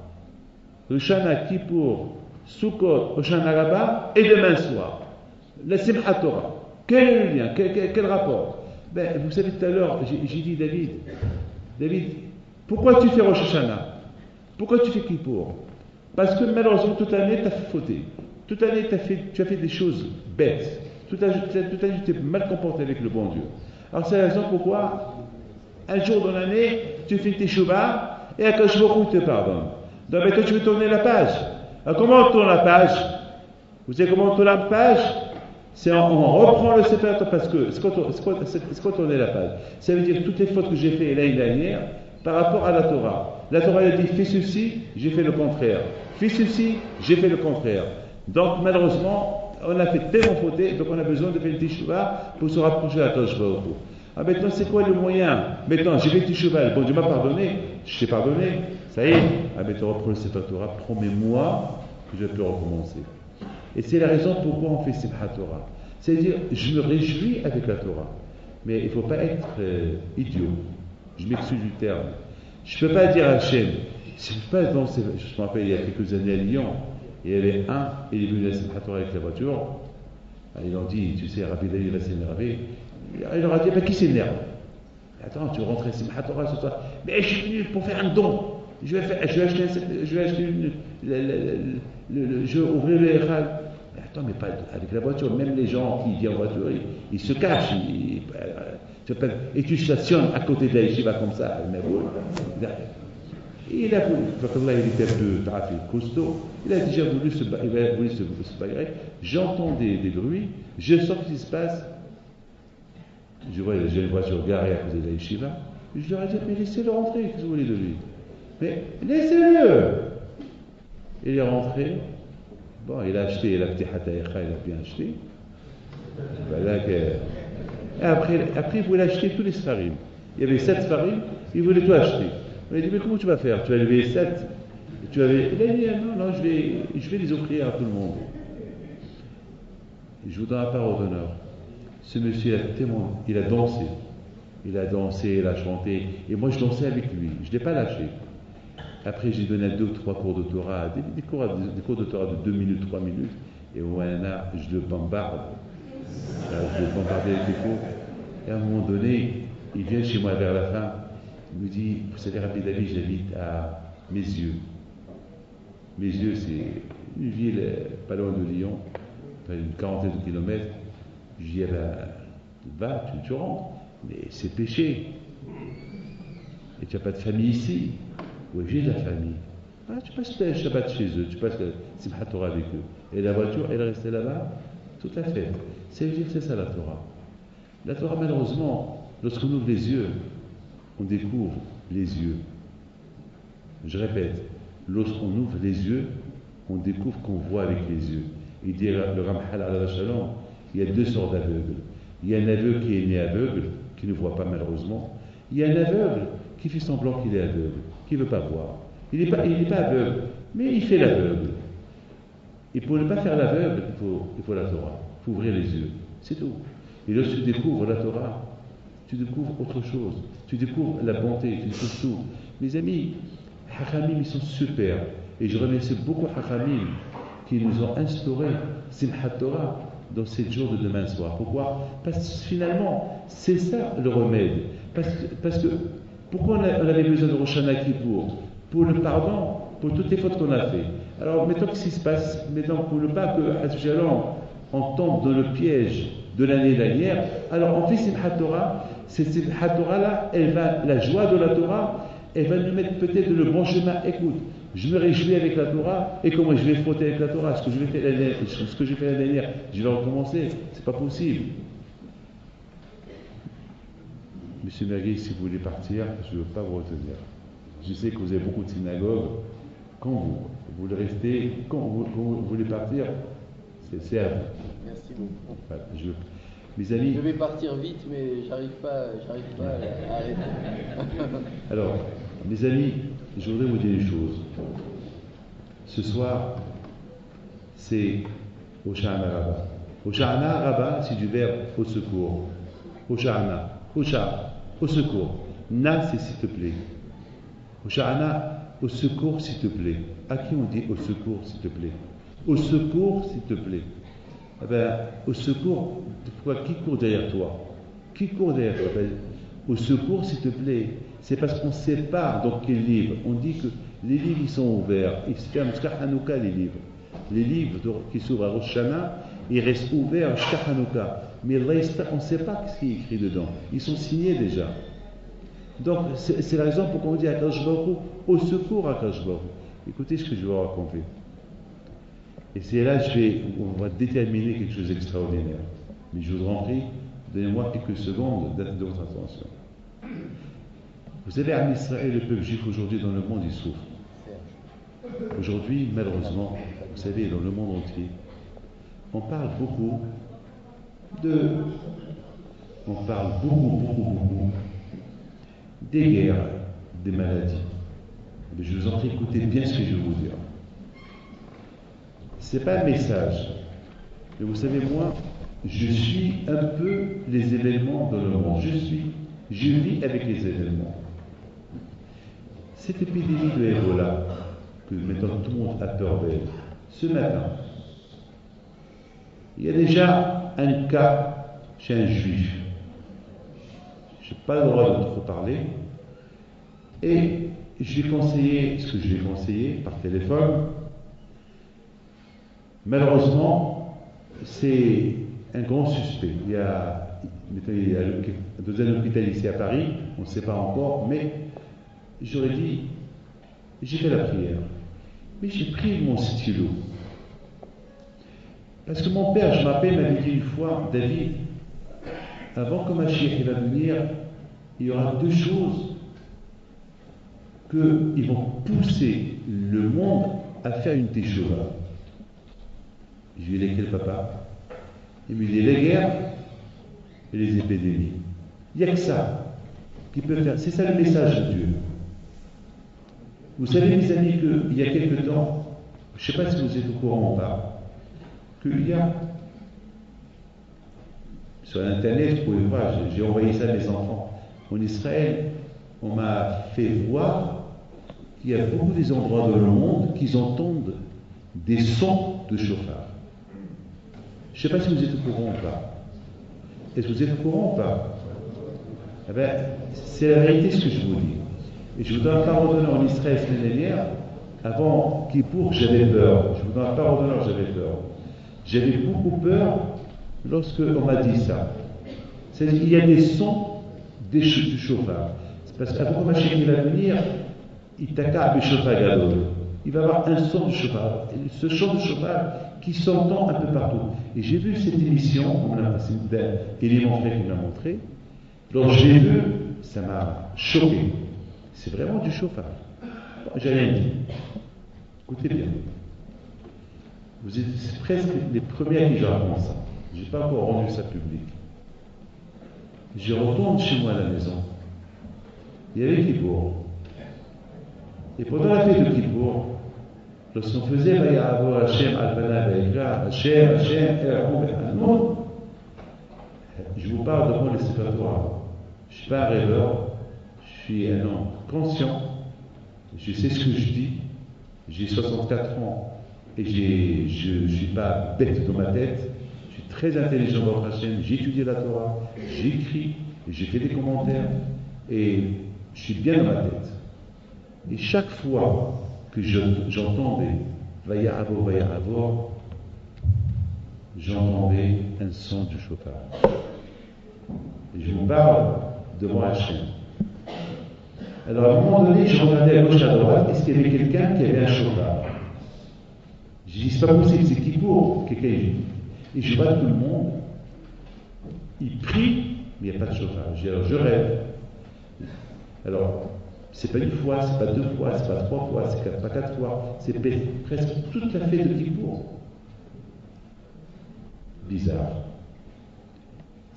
Shana Kippour, Sukkot, Hoshana Rabbah et demain soir. La Simchat Torah. Quel est le lien? Quel rapport? Ben, vous savez, tout à l'heure, j'ai dit, David, pourquoi tu fais Rosh Hashanah? Pourquoi tu fais Kippour? Parce que malheureusement, toute l'année, tu as fauté. Toute l'année, tu as fait des choses bêtes. Toute l'année, tu t'es mal comporté avec le bon Dieu. Alors, c'est la raison pourquoi, un jour dans l'année, tu fais tes Shuvah et Akash Baruch Hu te pardonne. Donc, maintenant, tu veux tourner la page. Alors, comment on tourne la page? Vous savez comment on tourne la page? C'est on reprend le Sefer Torah, parce que c'est quoi tourner la page? Ça veut dire toutes les fautes que j'ai faites l'année dernière par rapport à la Torah. La Torah elle a dit fais ceci, j'ai fait le contraire. Fais ceci, j'ai fait le contraire. Donc malheureusement, on a fait tellement fauté, donc on a besoin de faire une teshuva pour se rapprocher de la Torah. Ah maintenant c'est quoi le moyen? Maintenant j'ai fait teshuva, le bon Dieu m'a pardonné, je t'ai pardonné, ça y est. Ah maintenant reprends le Sefer Torah, promets-moi que je peux recommencer. Et c'est la raison pourquoi on fait Simchat Torah. C'est-à-dire, je me réjouis avec la Torah. Mais il ne faut pas être idiot. Je m'excuse du terme. Je ne peux pas dire à Hachem, je me rappelle il y a quelques années à Lyon, il y avait il est venu à Simchat Torah avec la voiture. Ils ont dit, tu sais, Rabbi David va s'énerver. Il leur a dit, qui s'énerve? Attends, tu rentres à Simchat Torah ce soir. Mais je suis venu pour faire un don. Je vais acheter je vais ouvrir les Echad. Attends, mais pas avec la voiture. Même les gens qui viennent en voiture, ils se cachent. Et tu stationnes à côté de la yeshiva comme ça. Il a voulu, il était un peu trafic costaud, il a déjà voulu se bagarrer. J'entends des bruits, je sens ce qui se passe. Je vois, j'ai une voiture garée à côté de la yeshiva. Je leur ai dit, mais laissez-le rentrer, qu'est-ce que vous voulez de lui? Mais laissez-le! Il est rentré. Bon, il a acheté la petite hataïcha, il a bien acheté. Voilà que... Après, il voulait acheter tous les sfarim. Il y avait 7 sfarim, il voulait tout acheter. On lui a dit, mais comment tu vas faire? Tu vas lever 7. Il a dit, non, je vais les offrir à tout le monde. Je vous donne la parole d'honneur. Ce monsieur, il a dansé. Il a dansé, il a chanté. Et moi, je dansais avec lui. Je ne l'ai pas lâché. Après, j'ai donné 2 ou 3 cours de Torah, des cours de Torah de 2 minutes, 3 minutes. Et voilà, je le bombarde. Je le bombarde avec des cours. Et à un moment donné, il vient chez moi vers la fin. Il me dit, vous savez, Rabbi David, j'habite à Mes Yeux. Mes Yeux, c'est une ville pas loin de Lyon, une quarantaine de kilomètres. Je dis, va, tu rentres. Mais c'est péché. Et tu n'as pas de famille ici. Oui, j'ai de la famille. Tu passes le Shabbat chez eux, tu passes le Simchat Torah avec eux. Et la voiture, elle restait là-bas toute la fête. Ça veut dire que c'est ça la Torah. La Torah, malheureusement, lorsqu'on ouvre les yeux, on découvre les yeux. Je répète, lorsqu'on ouvre les yeux, on découvre qu'on voit avec les yeux. Il dit le Ramchal al Shalom, il y a 2 sortes d'aveugles. Il y a un aveugle qui est né aveugle, qui ne voit pas malheureusement. Il y a un aveugle qui fait semblant qu'il est aveugle, qui ne veut pas voir. Il n'est pas aveugle, mais il fait l'aveugle. Et pour ne pas faire l'aveugle, il faut la Torah. Il faut ouvrir les yeux. C'est tout. Et lorsque tu découvres la Torah, tu découvres autre chose. Tu découvres la bonté, tu découvres tout. Mes amis, Hachamim, ils sont super. Et je remercie beaucoup Hachamim qui nous ont instauré Simchat Torah dans 7 jours de demain soir. Pourquoi? Parce que finalement, c'est ça le remède. Parce que pourquoi on avait besoin de Rosh Hashanah Kippour? Pour le pardon, pour toutes les fautes qu'on a faites. Alors maintenant, qu'est-ce qui se passe? Maintenant, pour ne pas que on tombe dans le piège de l'année dernière, alors on fait Simchat Torah. Cette Simchat Torah là, la joie de la Torah, elle va nous mettre peut-être dans le bon chemin. Écoute, je me réjouis avec la Torah, et comment je vais frotter avec la Torah? Ce que j'ai fait l'année dernière, je vais recommencer. C'est pas possible. Monsieur Merguez, si vous voulez partir, je ne veux pas vous retenir. Je sais que vous avez beaucoup de synagogues. Quand vous voulez rester, quand vous voulez partir, c'est à vous. Merci beaucoup. Voilà, mes amis. Je vais partir vite, mais j'arrive pas à arrêter. Alors, mes amis, je voudrais vous dire une chose. Ce soir, c'est Hoshana Rabbah. Hoshana Rabbah, c'est du verbe au secours. Hoshana, Hosha, au secours. Na, c'est s'il te plaît. Hoshana, au secours, s'il te plaît. À qui on dit au secours, s'il te plaît? Au secours, s'il te plaît. Eh ben, au secours, pourquoi? Qui court derrière toi? Qui court derrière toi? Ben, au secours, s'il te plaît. C'est parce qu'on sépare dans quel livre. On dit que les livres, ils sont ouverts. Ils se ferment jusqu'à Hanouka, les livres. Les livres qui s'ouvrent à Rosh Hashanah, ils restent ouverts jusqu'à Hanouka. Mais Allah, on ne sait pas ce qui est écrit dedans. Ils sont signés déjà. Donc, c'est la raison pour qu'on dit à Akadosh Baruch Hu, au secours à Akadosh Baruch Hu. Écoutez ce que je vais vous raconter. Et c'est là on va déterminer quelque chose d'extraordinaire. Mais je vous en prie, donnez-moi quelques secondes de votre attention. Vous savez, en Israël, le peuple juif aujourd'hui dans le monde, il souffre. Aujourd'hui, malheureusement, vous savez, dans le monde entier, on parle beaucoup des guerres, des maladies. Mais je vous en prie, écoutez bien ce que je vais vous dire. Ce n'est pas un message. Mais vous savez, moi, je suis un peu les événements dans le monde. Je vis avec les événements. Cette épidémie de Ebola, que maintenant tout le monde a peur d'elle, ce matin, il y a déjà un cas chez un juif. Je n'ai pas le droit de trop parler. Et je lui ai conseillé ce que je lui ai conseillé par téléphone. Malheureusement, c'est un grand suspect. Il y a un deuxième hôpital ici à Paris, on ne sait pas encore, mais j'aurais dit, j'ai fait la prière. Mais j'ai pris mon stylo. Parce que mon père, je m'appelle, m'avait dit une fois, David, avant que Mashiach va venir, il y aura deux choses qu'ils vont pousser le monde à faire une teshuva. Je lui ai dit, lesquelles, papa? Il me dit, les guerres et les épidémies. Il n'y a que ça qui peut faire. C'est ça le message de Dieu. Vous savez, mes amis, qu'il y a quelque temps, je ne sais pas si vous êtes au courant ou pas, qu'il y a sur Internet, vous pouvez voir, j'ai envoyé ça à mes enfants. En Israël, on m'a fait voir qu'il y a beaucoup des endroits dans le monde qui entendent des sons de chauffard. Je ne sais pas si vous êtes au courant ou pas. Est-ce que vous êtes au courant ou pas? Eh bien, c'est la vérité ce que je vous dis. Et je vous donne la parole d'honneur en Israël la semaine dernière. Avant Kippour, j'avais peur. Je vous donne la parole d'honneur, j'avais peur. J'avais beaucoup peur lorsque on m'a dit ça. C'est-à-dire qu'il y a des sons du chauffard. C'est parce qu'avant que Mashiach va venir, il t'accable le chauffard gadol. Il va y avoir un son de chauffard. Ce son de chauffard qui s'entend un peu partout. Et j'ai vu cette émission, et mon frère qui me l'a montré. Lorsque j'ai vu, ça m'a choqué. C'est vraiment du chauffard. J'ai rien dit. Écoutez bien. Vous êtes presque les premiers à qui je raconte ça. Je n'ai pas encore rendu ça public. Je retourne chez moi à la maison. Il y avait Kippour. Et pendant la fête de Kippour, lorsqu'on faisait Vaya'avo Hashem Al-Bana Vayikra, Hashem, non, je vous parle devant les séparatoires. Je ne suis pas un rêveur, je suis un homme conscient, je sais ce que je dis, j'ai 64 ans et je ne suis pas bête dans ma tête, je suis très intelligent dans Hashem, j'ai étudié la Torah, j'écris, j'ai fait des commentaires et je suis bien dans ma tête. Et chaque fois que j'entendais Vaya'avo, j'entendais un son du chauffard. Et je vous parle devant Hachem. Alors à un moment donné, je regardais à gauche à droite, est-ce qu'il y avait quelqu'un qui avait un chauffard? J'ai dit, c'est pas possible, c'est Kippour, quelqu'un est venu. Et je vois tout le monde, il prie, mais il n'y a pas de chauffard. Je dis, alors je rêve. Alors, c'est pas une fois, c'est pas deux fois, c'est pas trois fois, c'est pas quatre fois, c'est presque toute la fête de Kippour. Bizarre.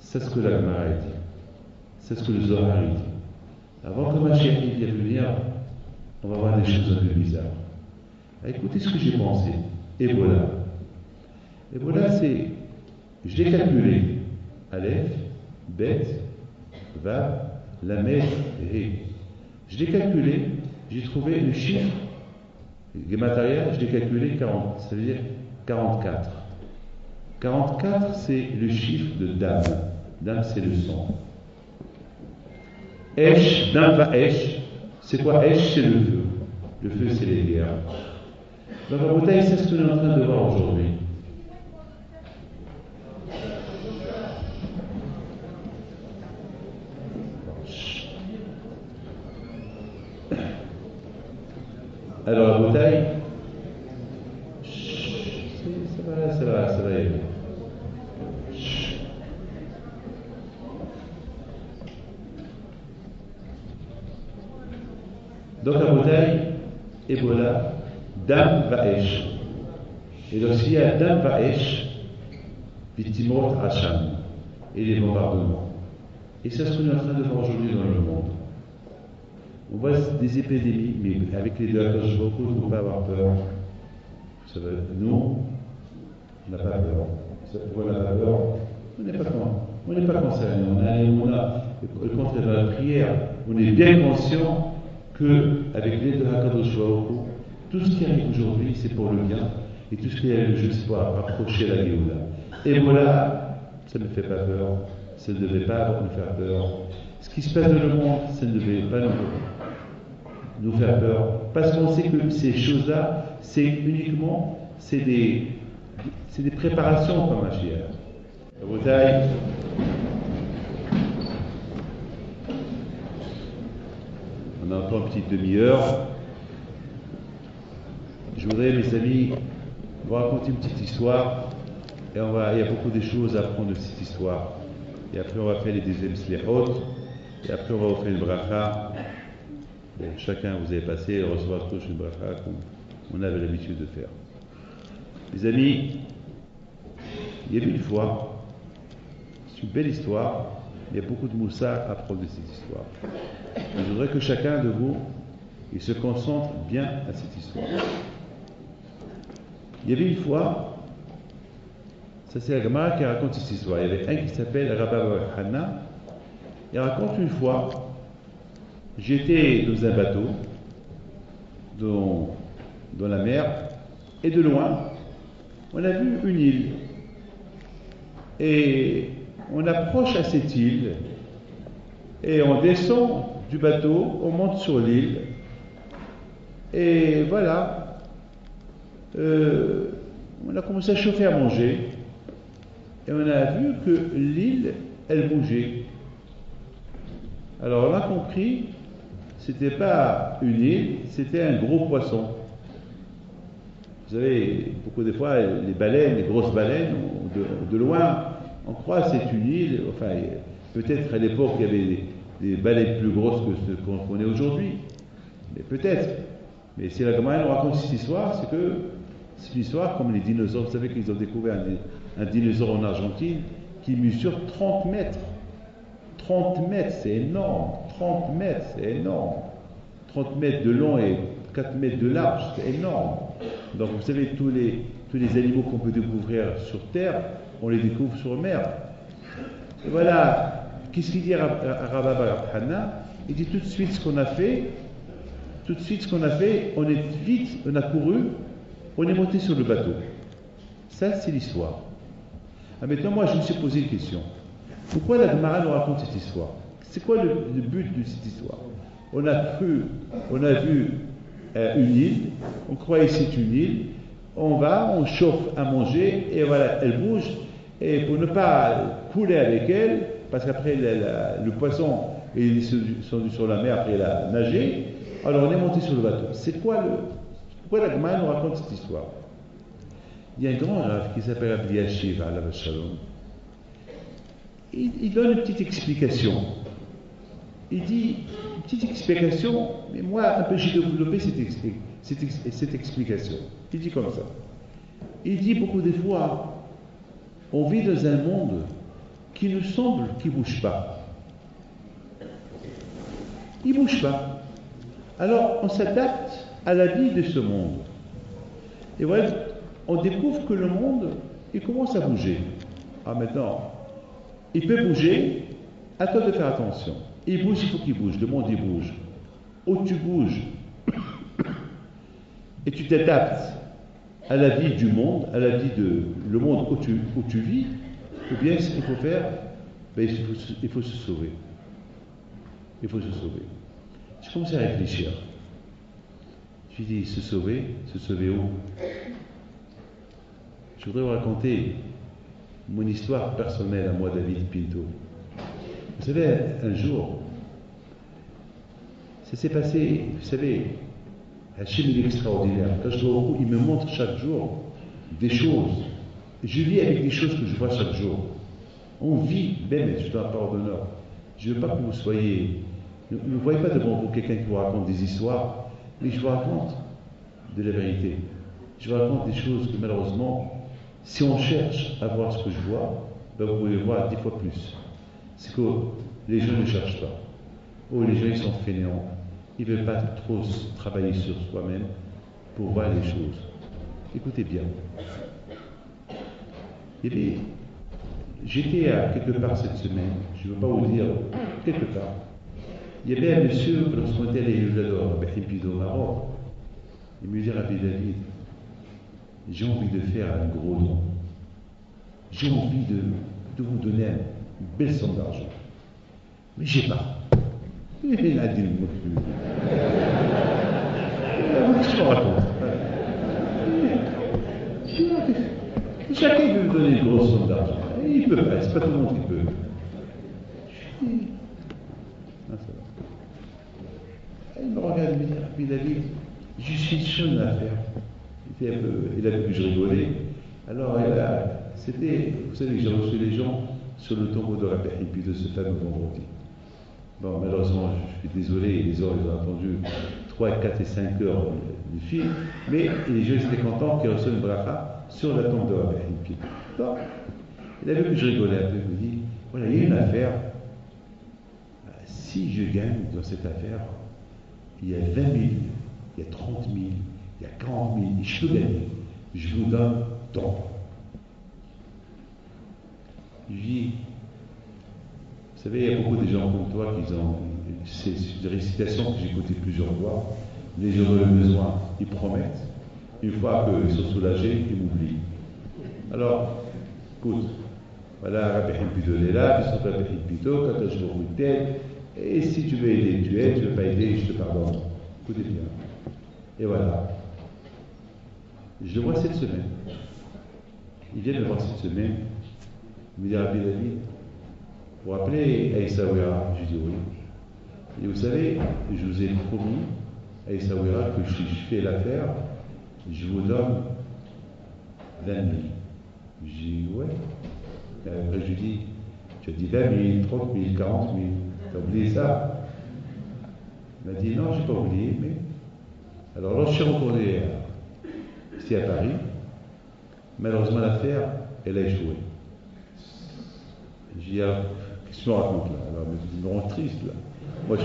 C'est ce que la Gemara dit. C'est ce que le Zohar dit. Avant que Mashiach vienne venir, on va voir des choses un peu bizarres. Écoutez ce que j'ai pensé. Ebola. Ebola, c'est, je l'ai calculé. Aleph, Bet, Vav, Lamed, He. Je l'ai calculé, j'ai trouvé le chiffre Gematria, je l'ai calculé 40, ça veut dire 44. 44, c'est le chiffre de Dam. Dam, c'est le sang. Esh, Dam va Esh. C'est quoi Esh? C'est le feu. Le feu, c'est les guerres. Donc, en bouteille, c'est ce que nous sommes en train de voir aujourd'hui. Alors, la bouteille, ça va y aller. Donc, la bouteille, Ebola, Dam Vaesh. Et donc, s'il y a Dam Vaesh, Vitimot Hacham, et les bombardements. Et c'est ce qu'on est en train de voir aujourd'hui dans le monde. On voit des épidémies, mais avec les deux, je ne faut pas avoir peur. Vous savez, nous, on n'a pas peur. Pourquoi on n'a pas peur? On n'est pas concerné. On a, au contraire, dans la prière, on est bien conscient qu'avec l'aide de Hakadosh Baruch Hu, tout ce qui arrive aujourd'hui, c'est pour le bien, et tout ce qui arrive juste pour approcher la Géoula. Et voilà, ça ne me fait pas peur, ça ne devait pas nous faire peur. Ce qui se passe dans le monde, ça ne devait pas nous faire peur, parce qu'on sait que ces choses-là, c'est des préparations pour Mashiach. La bouteille. On a encore une petite demi-heure. Je voudrais, mes amis, vous raconter une petite histoire. Et il y a beaucoup de choses à apprendre de cette histoire. Et après, on va faire les deuxièmes slihot. Et après, on va vous faire une bracha. Bon, chacun, vous avez passé et recevoir tous une bracha comme on avait l'habitude de faire. Les amis, il y a eu une fois, c'est une belle histoire, il y a beaucoup de moussa à prendre de cette histoire. Je voudrais que chacun de vous il se concentre bien à cette histoire. Il y avait une fois, ça c'est la Gemara qui raconte cette histoire. Il y avait un qui s'appelle Rabbi Hanna. Il raconte une fois, j'étais dans un bateau, dans la mer, et de loin, on a vu une île. Et on approche à cette île, et on descend du bateau, on monte sur l'île, et voilà, on a commencé à chauffer à manger, et on a vu que l'île, elle bougeait. Alors on a compris, c'était pas une île, c'était un gros poisson. Vous savez, beaucoup de fois, les baleines, les grosses baleines, de loin, on croit que c'est une île. Enfin, peut-être à l'époque, il y avait des baleines plus grosses que ceux qu'on connaît aujourd'hui. Mais peut-être. Mais si la Gemara nous raconte cette histoire, c'est une histoire comme les dinosaures. Vous savez qu'ils ont découvert un dinosaure en Argentine qui mesure 30 mètres. 30 mètres, c'est énorme. 30 mètres, c'est énorme. 30 mètres de long et 4 mètres de large, c'est énorme. Donc vous savez, tous les animaux qu'on peut découvrir sur Terre, on les découvre sur mer. Et voilà, qu'est-ce qu'il dit à Rabbi Hanna? Il dit tout de suite ce qu'on a fait, on a couru, on est monté sur le bateau. Ça, c'est l'histoire. Ah, maintenant, moi, je me suis posé une question. Pourquoi la Gemara nous raconte cette histoire? C'est quoi le but de cette histoire? On a vu une île, on croyait que c'est une île, on chauffe à manger, et voilà, elle bouge, et pour ne pas couler avec elle, parce qu'après le poisson est descendu sur la mer, après il a nagé, alors on est monté sur le bateau. Pourquoi la Gemara nous raconte cette histoire? Il y a un grand rav qui s'appelle Rabbi Yashiv, alav shalom. Il donne une petite explication. Il dit, une petite explication, mais moi, un peu, j'ai développé cette explication. Il dit comme ça. Il dit beaucoup de fois, on vit dans un monde qui nous semble qu'il ne bouge pas. Il ne bouge pas. Alors, on s'adapte à la vie de ce monde. Et voilà, on découvre que le monde, il commence à bouger. Ah, maintenant, il peut bouger, à toi de faire attention. Il bouge, il faut qu'il bouge, le monde il bouge. Où tu bouges, et tu t'adaptes à la vie du monde, à la vie de le monde où tu vis, ou bien ce qu'il faut faire, ben, il faut se sauver. Il faut se sauver. Je commençais à réfléchir. Je me dis, se sauver où? Je voudrais vous raconter mon histoire personnelle à moi, David Pinto. Vous savez, un jour, ça s'est passé, vous savez, Hachim il est extraordinaire. Quand je vois beaucoup, il me montre chaque jour des choses. Je vis avec des choses que je vois chaque jour. On vit, ben, je dois parole d'honneur. Je ne veux pas que vous soyez. Ne voyez pas devant vous quelqu'un qui vous raconte des histoires, mais je vous raconte de la vérité. Je vous raconte des choses que malheureusement, si on cherche à voir ce que je vois, ben vous pouvez voir 10 fois plus. C'est que les gens ne cherchent pas. Oh, les gens ils sont fainéants. Ils ne veulent pas trop travailler sur soi-même pour voir les choses. Écoutez bien. J'étais à quelque part cette semaine, je ne veux pas vous dire quelque part. Il y avait un monsieur, lorsqu'on était allé à Bahimpido au Maroc, il me dit, Rabbi David, j'ai envie de faire un gros don. J'ai envie de vous donner une belle somme d'argent. Mais j'ai pas. Il a dit le mot que je raconte. Chacun veut me donner une grosse somme d'argent. Il ne peut pas, c'est pas tout le monde qui peut. Il me regarde et me dit, Rabbi David, je suis jeune à faire. Il a vu que je rigolais. Alors, c'était, vous savez, j'ai reçu les gens sur le tombeau de Rabbi Hippi de ce fameux vendredi. Bon, malheureusement, je suis désolé, les gens ils ont attendu 3, 4 et 5 heures du film, mais les gens étaient contents qu'ils reçoivent une bracha sur la tombe de Rabbi Hippi. Donc, il a vu que je rigolais un peu, il me dit, voilà, il y a une affaire. Si je gagne dans cette affaire, il y a 20 000, il y a 30 000, il y a 40 000, et je peux gagner. Je vous donne tant. Je dis, vous savez, il y a beaucoup de gens comme toi qui ont, c'est des récitations que j'ai écoutées plusieurs fois. Les gens ont besoin, ils promettent. Une fois qu'ils sont soulagés, ils m'oublient. Alors, écoute, voilà, Rabbi Hippido est là, puis sur Rabbi Hippido, quand je vous t'aide, et si tu veux aider, tu aides, tu ne veux pas aider, je te pardonne. Écoutez bien. Et voilà. Je le vois cette semaine. Il vient me voir cette semaine. Il me dit, Rabbi David, vous vous rappelez Aïssaouira? Je dis oui. Et vous savez, je vous ai promis, Aïssaouira, que si je fais l'affaire, je vous donne 20 000. Je dis ouais. Et après je lui dis, tu as dit 20 000, 30 000, 40 000. Tu as oublié ça? Il m'a dit non, je n'ai pas oublié, mais. Alors là, je suis retourné ici à Paris. Malheureusement, l'affaire, elle a échoué. J'ai dit, alors, qu'est-ce que tu me racontes là? Alors, je me rends triste là. Moi,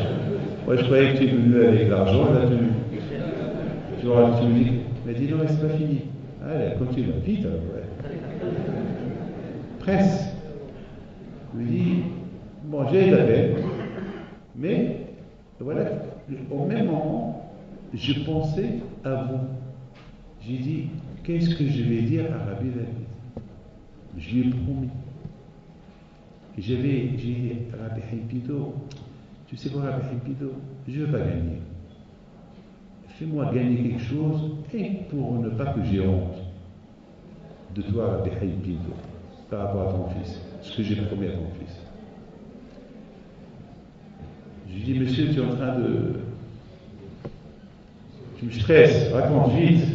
je croyais que tu es venu avec l'argent, là, tu me dis, il m'a dit non, mais c'est pas fini. Allez, continue, vite alors, ouais. Presse. Je lui dis, bon, j'ai la peine, mais voilà, au même moment, je pensais à vous. J'ai dit, qu'est-ce que je vais dire à Rabbi David? Je lui ai promis. J'ai dit, Rabbi Hippido, tu sais quoi, Rabbi Hippido, je ne veux pas gagner. Fais-moi gagner quelque chose, et pour ne pas que j'ai honte de toi, Rabbi Hippido, par rapport à ton fils, ce que j'ai promis à ton fils. Je lui dis, monsieur, tu es en train de. Tu me stresses, raconte vite.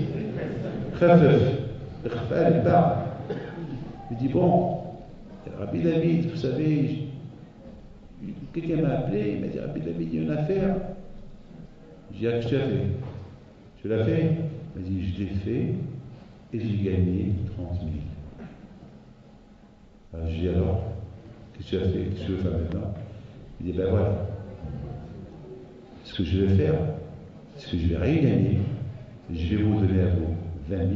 Je dis, bon, Rabbi David, vous savez, quelqu'un m'a appelé, il m'a dit, Rabbi David, il y a une affaire. J'ai dit, ah, qu'est-ce que tu as fait? Tu l'as fait? Il m'a dit, je l'ai fait et j'ai gagné 30 000. Alors, j'ai dit, alors, qu'est-ce que tu as fait? Qu'est-ce que tu veux faire maintenant? Il dit, ben voilà. Ce que je vais faire, c'est que je vais rien gagner. Je vais vous donner à vous 20 000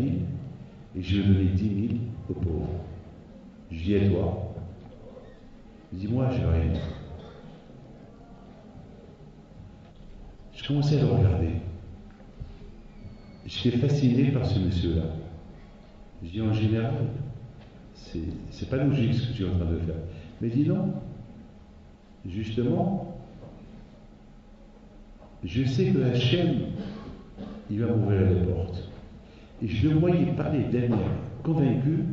et je vais donner 10 000 aux pauvres. Je dis, et toi? Il dit, moi, je veux rien. Je commençais à le regarder. j'étais fasciné par ce monsieur-là. Je dis en général, c'est pas logique ce que tu es en train de faire. Mais dis non, justement, je sais que Hachem, il va m'ouvrir les portes. Et je le voyais parler de manière convaincue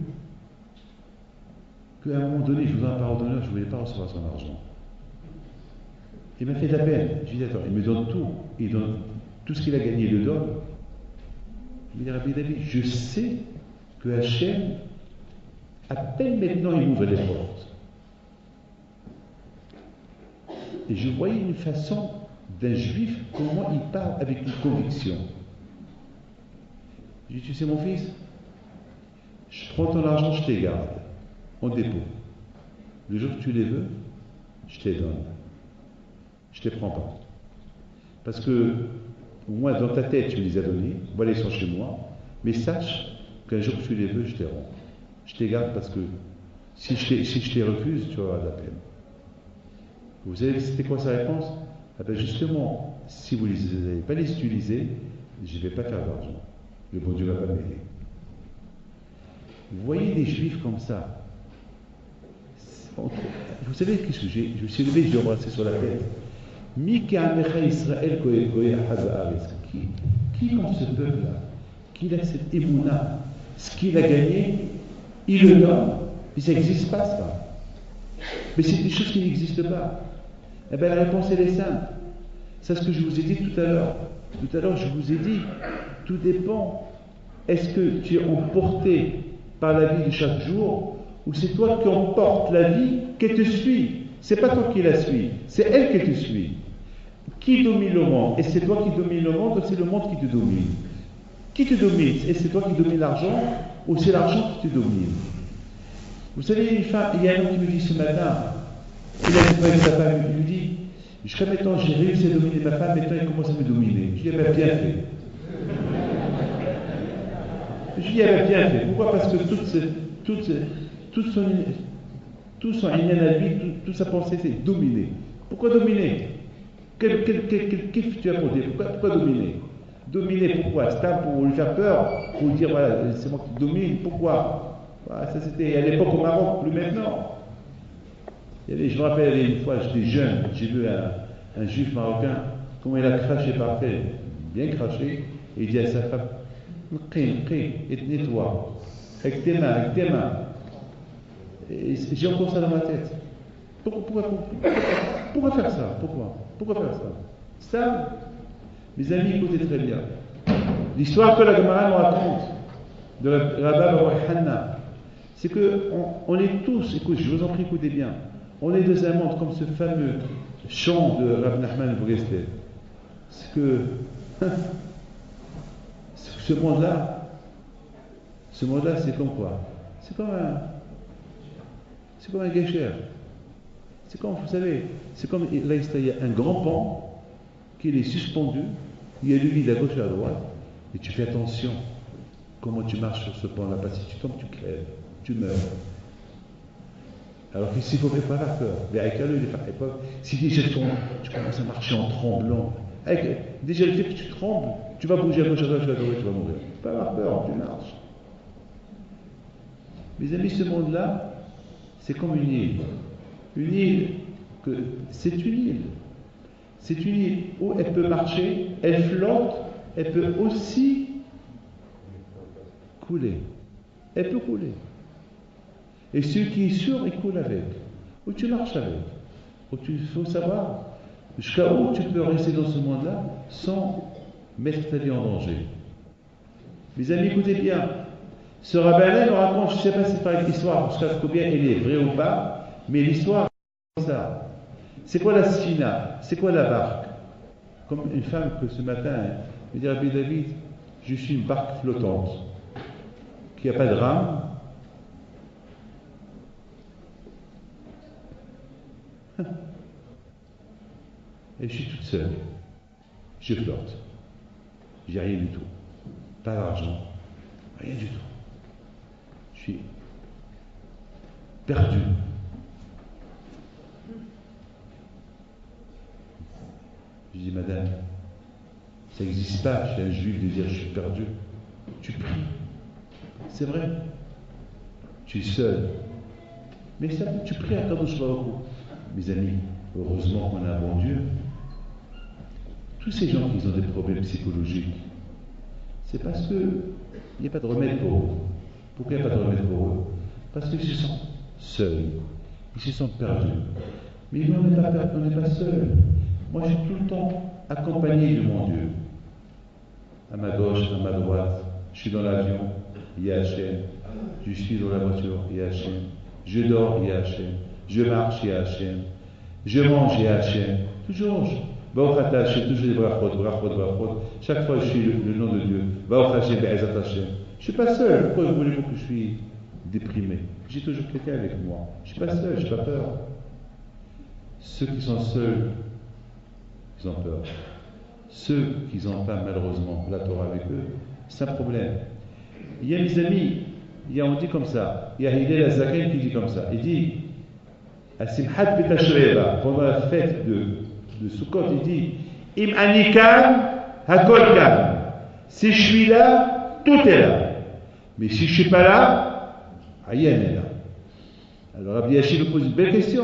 qu'à un moment donné, je vous donne un parole d'honneur, je ne voulais pas recevoir son argent. Il m'a fait de la peine. Je lui dis, attends, il me donne tout. Il donne tout ce qu'il a gagné, il le donne. Je lui dis, Rabbi David, je sais que Hachem, à peine maintenant, il m'ouvre les portes. Et je voyais une façon d'un juif, comment il parle avec une conviction. Je lui dis, tu sais mon fils, je prends ton argent, je te les garde, en dépôt. Le jour que tu les veux, je te les donne. Je ne les prends pas. Parce que, moi, dans ta tête, tu me les as donnés, voilà, ils sont chez moi, mais sache qu'un jour que tu les veux, je te les rends. Je te les garde parce que si je te les refuse, tu vas avoir de la peine. Vous savez, c'était quoi sa réponse? Ah ben justement, si vous n'allez pas les utiliser, je ne vais pas faire d'argent. Le bon Dieu ne va pas m'aider. Vous voyez des juifs comme ça. Vous savez qu'est-ce que j'ai? Je me suis levé, j'ai embrassé sur la tête. Israël, qui dans ce peuple-là, qui a cette émouna, ce qu'il a gagné, il le donne. Mais ça n'existe pas, ça. Mais c'est des choses qui n'existent pas. Eh bien, la réponse, elle est simple. C'est ce que je vous ai dit tout à l'heure. Tout à l'heure, je vous ai dit, tout dépend. Est-ce que tu es emporté par la vie de chaque jour, ou c'est toi qui emportes la vie qu'elle te suit? C'est pas toi qui la suis, c'est elle qui te suit. Qui domine le monde? Et c'est toi qui domines le monde, ou c'est le monde qui te domine? Qui te domine? Et c'est toi qui domines l'argent, ou c'est l'argent qui te domine? Vous savez, il y a un homme qui me dit ce matin, il a dit avec sa femme, il lui dit, jusqu'à maintenant j'ai réussi à dominer ma femme, maintenant il commence à me dominer. Je lui dis, bien fait. Je lui dis, bien fait. Pourquoi? Parce que tout son ignan à lui, toute sa pensée, c'est dominer. Pourquoi dominer? Quel kiff tu as pour dire? Pourquoi dominer? Dominer, pourquoi? C'est pour lui faire peur, pour lui dire, voilà, c'est moi qui domine, pourquoi? Voilà, ça c'était à l'époque au Maroc, plus maintenant. Je me rappelle, une fois, j'étais jeune, j'ai vu un juif marocain, comment il a craché par terre, bien craché, et il dit à sa femme, et nettoie, avec tes mains. Et j'ai encore ça dans ma tête. Pourquoi faire ça? Pourquoi faire ça? Ça, mes amis, écoutez très bien. L'histoire que la Gemara nous raconte de Rabbi Hanna, c'est qu'on est tous, écoute, je vous en prie, écoutez bien, on est dans un monde comme ce fameux chant de Rav Nachman Breslev. C'est que ce monde-là, c'est comme quoi? C'est comme un guécheur. C'est comme, vous savez, c'est comme là, il y a un grand pont qui est suspendu, il y a du vide à gauche et à droite, et tu fais attention comment tu marches sur ce pont-là, parce que si tu tombes, tu crèves, tu meurs. Alors qu'ici, il ne faut pas avoir peur. Si déjà tu commences à marcher en tremblant, déjà le fait que tu trembles, tu vas bouger à gauche, à droite, tu vas mourir. Pas avoir peur, tu marches. Mes amis, ce monde-là, c'est comme une île. Une île, c'est une île. C'est une île où elle peut marcher, elle flotte, elle peut aussi couler. Elle peut couler. Et celui qui est sûr, il coule avec. Ou tu marches avec. Il faut savoir jusqu'à où tu peux rester dans ce monde-là sans mettre ta vie en danger. Mes amis, écoutez bien. Ce rabbin-là nous raconte, je ne sais pas si c'est par l'histoire, je ne sais pas combien elle est vraie ou pas, mais l'histoire, c'est ça. C'est quoi la sfina? C'est quoi la barque? Comme une femme que ce matin me dit, Rabbi David, je suis une barque flottante, qui n'a pas de rame. Et je suis toute seule. Je flotte. J'ai rien du tout. Pas d'argent. Rien du tout. Je suis perdu. Je dis, madame, Ça n'existe pas chez un juif de dire je suis perdu. Tu pries. C'est vrai. Tu es seul. Mais ça, tu pries à Kadosh Baruch Hu. Mes amis, heureusement qu'on a un bon Dieu. Tous ces gens qui ont des problèmes psychologiques, c'est parce qu'il n'y a pas de remède pour eux. Pourquoi il n'y a pas de remède pour eux? Parce qu'ils se sentent seuls. Ils se sentent perdus. Mais nous, on n'est pas seuls. Moi, je suis tout le temps accompagné de mon Dieu. À ma gauche, à ma droite. Je suis dans l'avion, il y a Hachem. Je suis dans la voiture, il y a Hachem. Je dors, il y a Hachem. Je marche, il y a Hachem. Je mange, il y a Hachem. Toujours. Baruch Ata Hachem, toujours des brachot. Chaque fois, je suis le nom de Dieu. Baruch Hachem, Be'ezat Hachem. Je ne suis pas seul. Pourquoi voulez-vous que je suis déprimé? J'ai toujours quelqu'un avec moi. Je ne suis pas seul, je n'ai pas peur. Ceux qui sont seuls, ils ont peur. Ceux qui n'ont pas malheureusement la Torah avec eux, c'est un problème. Il y a mes amis, on dit comme ça, il y a Hillel Azaken qui dit comme ça, il dit, à Simchat Bet HaShoeva, pendant la fête de Sukkot, il dit, Im Anikan, Hakol Kan. Si je suis là, tout est là. Mais si je ne suis pas là, rien n'est là. Alors Rabbi Yashi nous pose une belle question.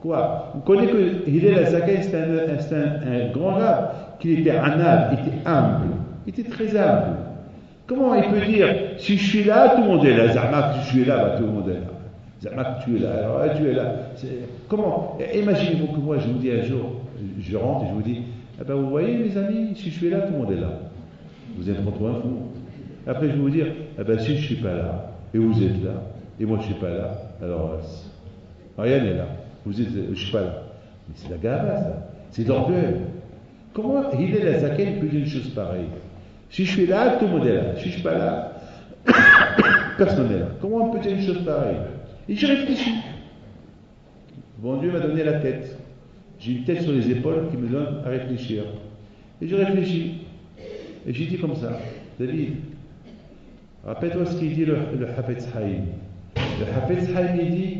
Quoi? Vous connaissez que Hillel Azaken, c'est un grand rabbin, qu'il était anav, il était humble, il était très humble. Comment il peut dire, si je suis là, tout le monde est là. Zama, si je suis là, bah, tout le monde est là. Zama, tu es là, alors tu es là. Comment? Imaginez-vous que moi, je vous dis un jour, je rentre et je vous dis, ah ben, vous voyez mes amis, si je suis là, tout le monde est là. Vous êtes contre un fou. Après, je vais vous dire, ah ben, si je ne suis pas là, et vous êtes là, et moi je ne suis pas là, alors rien n'est là. Vous êtes, je ne suis pas là. Mais c'est la gava, ça. C'est d'orgueil. Comment Hillel Azaken peut dire une chose pareille? Si je suis là, tout le monde est là. Si je ne suis pas là, personne n'est là. Comment on peut dire une chose pareille? Et j'ai réfléchi. Bon Dieu m'a donné la tête. J'ai une tête sur les épaules qui me donne à réfléchir. Et j'ai réfléchi. Et j'ai dit comme ça, David, rappelle-toi ce qu'il dit le Hafetz Haïm. Le Hafetz Haïm, il dit,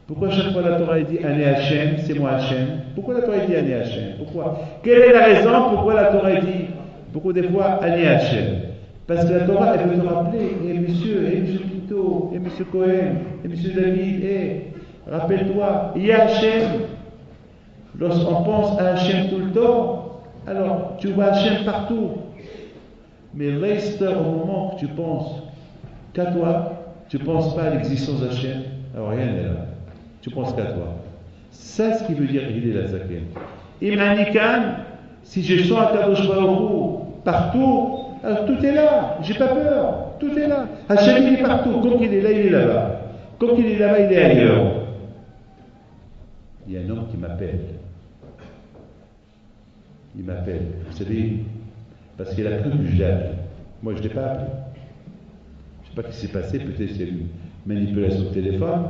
pourquoi chaque fois la Torah dit Ané Hachem, c'est moi Hachem? Pourquoi la Torah dit Ané Hachem? Pourquoi? Quelle est la raison pourquoi la Torah dit beaucoup des fois Ané Hachem? Parce que la Torah, elle veut te rappeler, et monsieur Kito, et monsieur Cohen, et monsieur David, rappelle-toi, il y a Hachem. Lorsqu'on pense à Hachem tout le temps, alors tu vois Hachem partout. Mais reste au moment que tu penses qu'à toi, tu ne penses pas à l'existence d'Hachem, alors rien n'est là. Tu penses qu'à toi. C'est ce qui veut dire Hillel Azaken. Imanikan, si je sens à Kadosh Baruch Hu partout, alors tout est là, j'ai pas peur, tout est là. Hachem il est partout, comme il est là, il est là-bas. Comme il est là-bas, il est ailleurs. Il y a un homme qui m'appelle. Il m'appelle, vous savez, parce qu'il a cru que je l'ai appelé. Moi je ne l'ai pas appelé. Je ne sais pas ce qui s'est passé, peut-être c'est une manipulation de téléphone.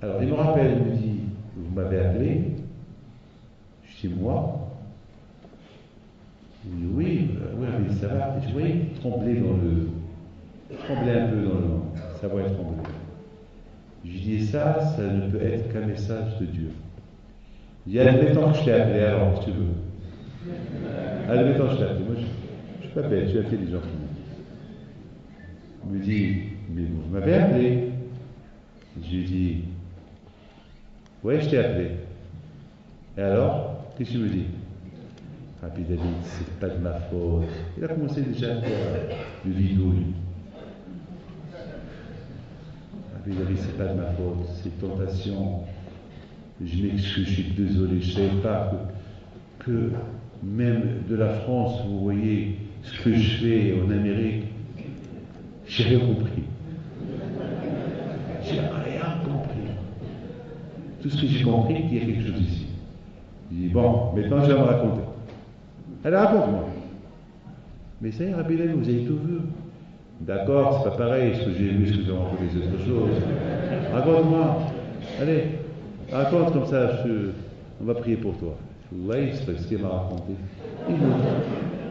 Alors il me rappelle, il me dit, vous m'avez appelé? Je dis, moi? Il dit, oui, mais ça va. Et je voyais trembler un peu dans le, sa voix trembler. Je lui dis, ça ne peut être qu'un message de Dieu. Il dit, admettons que je t'ai appelé, alors, si tu veux. Admettons que je t'ai appelé. Moi, je suis pas bête, je suis intelligent. Il me dit, mais vous m'avez appelé? Je lui dis, ouais, je t'ai appelé. Et alors, qu'est-ce que tu me dis? Rabbi David, c'est pas de ma faute. Il a commencé déjà à faire le bidouille. Rabbi David, c'est pas de ma faute, c'est tentation. Je m'excuse, je suis désolé, je ne savais pas que même de la France, vous voyez ce que je fais en Amérique, j'ai rien compris. J'ai rien compris. Tout ce que j'ai compris, qu'il y a quelque chose ici. Je dis, bon, maintenant je vais me raconter. Allez, raconte-moi. Mais ça y est, Rabbi David, vous avez tout vu. D'accord, c'est pas pareil, ce que j'ai vu, ce que j'ai rencontré, c'est autre chose. Raconte-moi. Allez, raconte comme ça, on va prier pour toi. Ouais, c'est ce qu'il m'a raconté.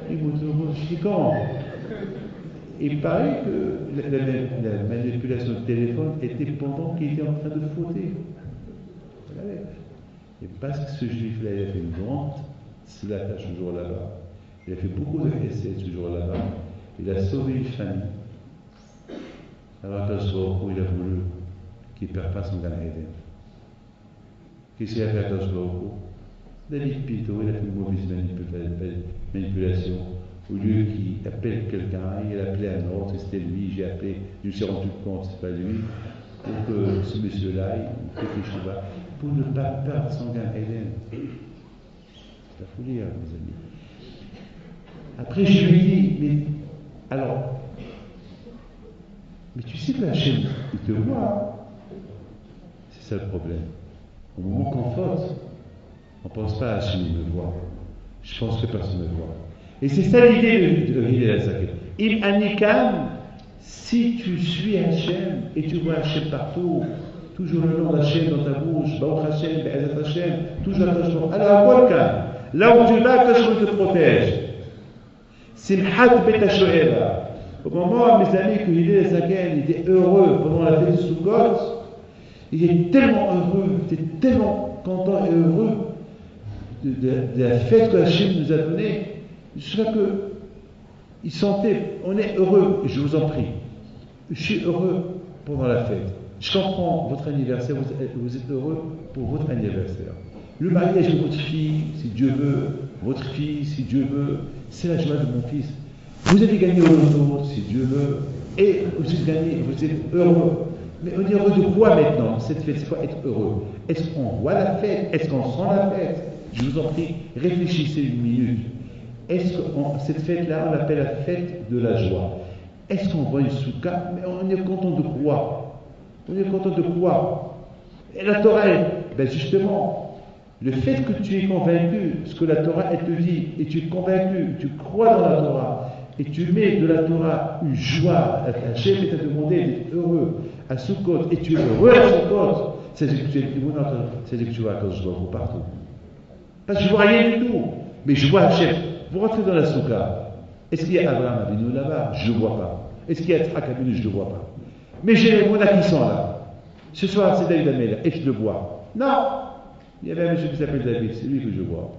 Il me dit, quand? Il paraît que la manipulation de téléphone était pendant qu'il était en train de fauter. Et parce que ce juif-là, il a fait une grande, c'est la tâche un jour là-bas. Il a fait beaucoup de essais ce jour-là. Il a sauvé une famille. Alors, il a voulu qu'il ne perde pas son Gan Eden. Qu'est-ce qu'il a fait à Kajbaoko? David Pito, il a fait une mauvaise manipulation. Au lieu qu'il appelle quelqu'un, il a appelé un autre, et c'était lui, j'ai appelé, je me suis rendu compte, c'est pas lui. Pour que ce monsieur-là, il fait des chevaux, pour ne pas perdre son Gan Eden. C'est la folie, hein, mes amis. Après, je lui dis, mais alors, mais tu sais que la chaîne, il te voit. C'est ça le problème. Au moment qu'on faute, on ne pense pas à Hachem, il me voit. Je pense que personne ne me voit. Et c'est ça l'idée de Hillel Hazaken. Im Anikam, si tu suis Hachem et tu vois Hachem partout, toujours le nom d'Hachem dans ta bouche, Baruch Hachem, Be'ezat Hachem, toujours Hachem. Alors, là où tu vas, Hachem te protège. Simchat Bet HaShoeva. Au moment, mes amis, que Hillel Hazaken était heureux pendant la fête de Sukkot, il est tellement heureux, il était tellement content et heureux de la fête que Hachem nous a donnée, jusqu'à que il sentait, on est heureux, je vous en prie. Je suis heureux pendant la fête. Je comprends votre anniversaire, vous êtes heureux pour votre anniversaire. Le mariage de votre fille, si Dieu veut, votre fille, si Dieu veut, c'est la joie de mon fils. Vous allez gagner au loto, si Dieu veut, et vous êtes gagné, vous êtes heureux. Mais on est heureux de quoi maintenant? Cette fête, c'est quoi être heureux? Est-ce qu'on voit la fête? Est-ce qu'on sent la fête? Je vous en prie, réfléchissez une minute. Est-ce que cette fête-là, on l'appelle la fête de la joie? Est-ce qu'on voit une soukha? Mais on est content de quoi? On est content de quoi? Et la Torah, ben justement, le fait que tu es convaincu, ce que la Torah, elle te dit, et tu es convaincu, tu crois dans la Torah, et tu mets de la Torah une joie, Hachem t'a demandé d'être heureux à Sukkot, et tu es heureux à Sukkot, c'est-à-dire que tu vois quand je vois partout. Parce que je ne vois rien du tout, mais je vois Hachem. Vous rentrez dans la Soukha, est-ce qu'il y a Abraham Avinu là-bas? Je ne le vois pas. Est-ce qu'il y a Tzrak Avinu? Je ne le vois pas. Mais j'ai les Mouna qui sont là. Ce soir, c'est David Amel, et je le vois. Non! Il y avait un monsieur qui s'appelle David, c'est lui que je vois.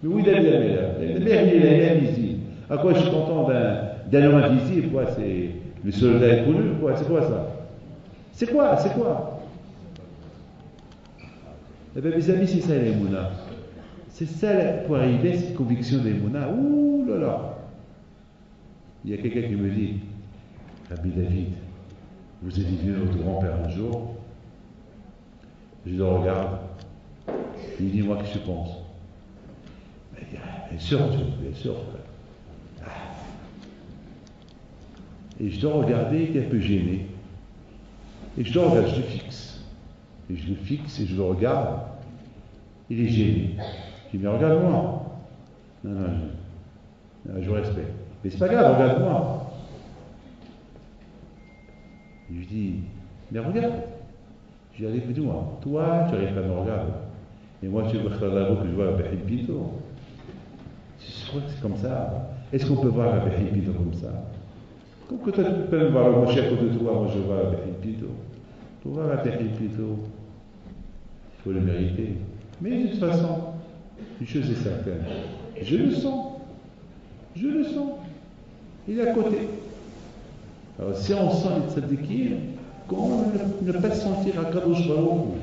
Mais oui, David Amel. David Amel, il est invisible. À quoi je suis content d'un homme invisible, quoi? C'est le soldat inconnu, quoi? C'est quoi ça? C'est quoi? C'est quoi? Eh bien, mes amis, c'est ça les Mouna. C'est ça, pour arriver à cette conviction des Mouna. Ouh là là! Il y a quelqu'un qui me dit, Rabbi David, vous avez vu votre grand-père un jour? Je le regarde. Il dit, moi, qu'est-ce que tu penses? Bien sûr, bien sûr. Et je dois regarder, il est un peu gêné. Et je dois regarder, je le fixe. Et je le fixe et je le regarde. Il est gêné. Je dis, mais regarde-moi. Non, je vous respecte. Mais c'est pas grave, regarde-moi. Je lui dis, mais regarde. Je lui dis, écoute-moi, toi, tu n'arrives pas à me regarder. Et moi, tu veux faire la roue que je vois à Bahid Pito. Je crois que c'est comme ça. Est-ce qu'on peut voir à Bahid Pito comme ça? Comme que toi, tu peux me voir, moi, je suis à côté de toi, moi, je vois à Bahid Pito. Pour voir à Bahid Pito, il faut le mériter. Mais de toute façon, une chose est certaine, je le sens. Je le sens. Il est à côté. Alors, si on sent les tzadikim, comment ne pas se sentir à Kadosh Baruch?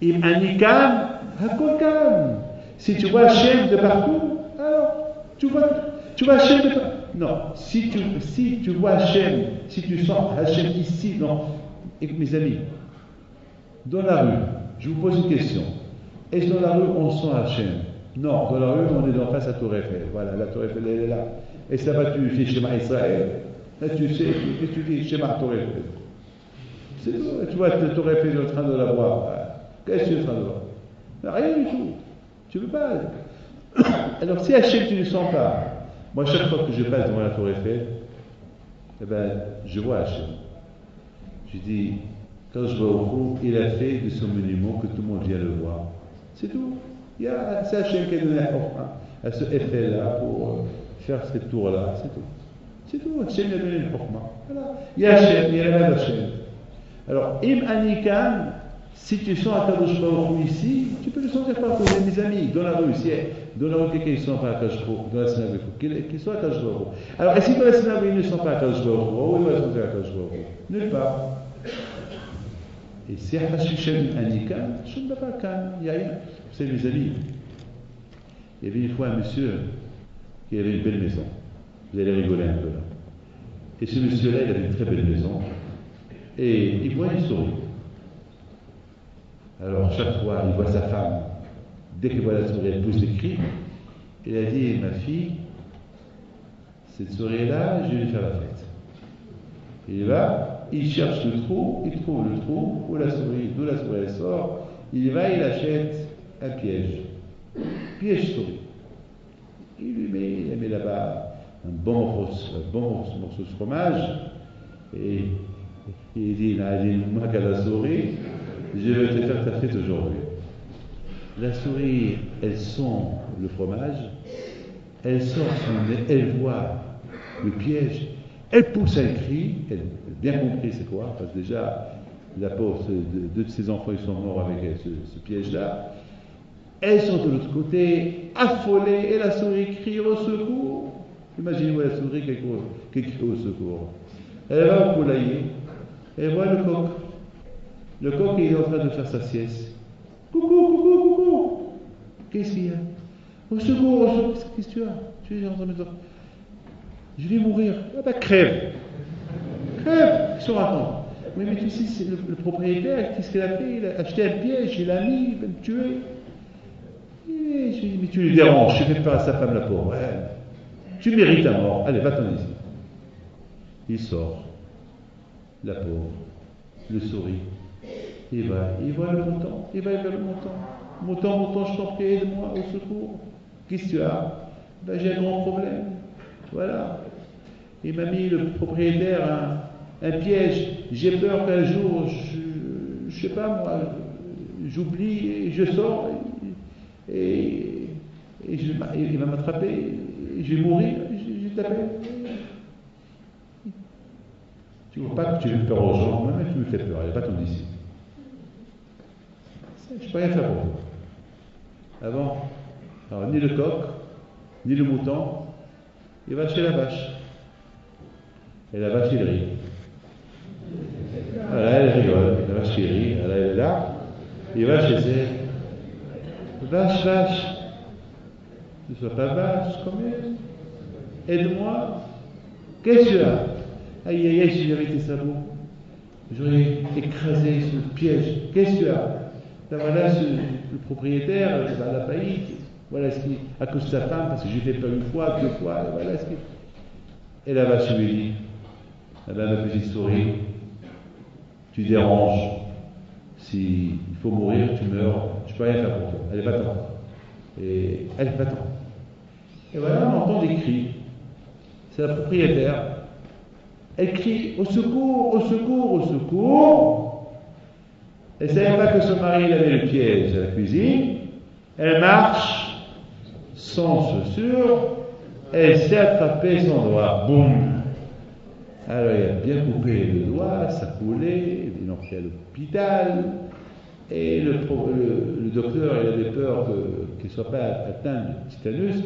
Im Anikam, Hakol Kam. Si tu vois Hachem de partout, alors tu vois Hachem de partout. Non, si tu vois Hachem, si tu sens Hachem ici, non. Et mes amis, dans la rue, je vous pose une question. Est-ce que dans la rue on sent Hachem? Non, dans la rue on est en face à Tour Eiffel. Voilà, la Tour Eiffel elle est là. Et ça va, tu fais Shema Israël. Là tu sais, et tu fais Shema Tour Eiffel. C'est tout. Tu vois, la Tour Eiffel est en train de la voir. Qu'est-ce que tu es en train de voir? Rien du tout. Tu ne veux pas. Alors si Hachem tu ne le sens pas, moi chaque fois que je passe devant la Tour Eiffel, eh ben, je vois Hachem. Je dis, quand je vois au fond, il a fait de son monument que tout le monde vient le voir. C'est tout. C'est Hachem qui a donné à ce effet-là pour faire cette tour-là. C'est tout. C'est tout. Hachem a donné le chokma. Voilà. Il y a Hachem, il y a la même Hachem. Alors, Im Anikam, Si tu sens Akadosh Baruch Hu ici, tu peux le sentir par mes amis, dans la rue, dans la rue, quelqu'un ne sent pas Akadosh Baruch Hu, dans la synagogue, qu'il soit Akadosh Baruch Hu. Alors, et si dans la synagogue, il ne sent pas Akadosh Baruch Hu, où il va sentir Akadosh Baruch Hu? Nulle part. Et si Hashushem Anika, je ne vais pas calme, il y a rien. Vous savez, mes amis, il y avait une fois un monsieur qui avait une belle maison. Vous allez rigoler un peu là. Et ce monsieur-là, il avait une très belle maison. Et il voit une souris. Alors, chaque fois, il voit sa femme. Dès qu'il voit la souris, elle pousse des cris. Il a dit, ma fille, cette souris-là, je vais lui faire la fête. Il va, il cherche le trou, il trouve le trou, d'où la souris elle sort. Il va, il achète un piège. Piège souris. Il met là-bas un bon morceau de fromage. Et il dit, moi qu'à la souris, je vais te faire ta fête aujourd'hui. La souris, elle sent le fromage, elle sort son nez, elle voit le piège, elle pousse un cri, elle a bien compris c'est quoi, parce que déjà, la pauvre, deux de ses enfants, ils sont morts avec ce piège-là. Elles sont de l'autre côté, affolées, et la souris crie au secours. Imaginez-vous la souris qui crie au secours. Elle va au poulailler, elle voit le coq. Le coq il est en train de faire sa sieste. Coucou. Qu'est-ce qu'il y a? Au secours, qu'est-ce que tu as? Tu es en train de dire, je vais mourir. Ah ben crève. Ils sont racontent. Oui, mais tu sais, c'est le propriétaire, qu'est-ce qu'il a fait? Il a acheté un piège, il l'a mis, il va me tuer. Et je lui dis, mais tu lui déranges, tu fais peur à sa femme la pauvre. Ouais. Tu mérites la mort. Allez, va-t'en ici. Il sort. La pauvre. Le sourit. Il voit le mouton. Il va vers le mouton. Mouton, je t'en prie, aide-moi, au secours. Qu'est-ce que tu as? Ben, j'ai un grand problème. Voilà. Il m'a mis le propriétaire un piège. J'ai peur qu'un jour, je sais pas moi, j'oublie et je sors et il va m'attraper. Et je vais mourir. Je t'appelle. Tu ne vois pas que tu fais peur aux gens, moi-même tu me fais peur, il n'y a pas ton d'ici. Je ne peux rien faire pour toi. Avant, alors, ni le coq, ni le mouton, il va chez la vache. Et la vache, il rit. Voilà, elle rigole, la vache, il rit, elle est là, il va chez elle. Vache, ne sois pas vache, comme elle. Aide-moi. Qu'est-ce que tu as? Aïe, si j'avais tes sabots, j'aurais écrasé ce piège. Qu'est-ce que tu as? Ben voilà, le propriétaire, la faillite, voilà ce qui, à cause de sa femme, parce que j'ai fait peur une fois, 2 fois, voilà ce qui. Et la vache lui dit, eh ben, ma petite souris, tu déranges. S'il faut mourir, tu meurs, je peux rien faire pour toi. Allez, va-t'en. Et allez, va-t'en. Et voilà, on entend des cris. C'est la propriétaire. Elle crie au secours, au secours, au secours. Elle ne savait pas que son mari avait le piège à la cuisine. Elle marche sans chaussures. Elle s'est attrapée son doigt. Boum. Alors il a bien coupé le doigt, ça coulait. Ils l'ont fait à l'hôpital. Et le docteur, il avait peur qu'il ne soit pas atteint de titanus.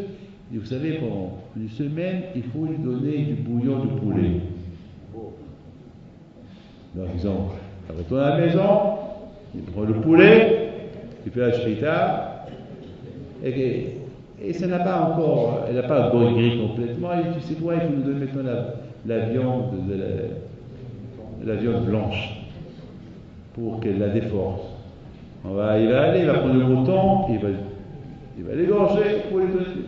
Et vous savez, pendant une semaine, il faut lui donner du bouillon de poulet. Donc, exemple, il retourne à la maison, il prend le poulet, il fait la shrita, et ça n'a pas encore, elle n'a pas gris complètement, et tu sais quoi, il faut nous donner maintenant la viande blanche, pour qu'elle la déforce. Il va aller, il va prendre le mouton, il va l'égorger pour lui donner.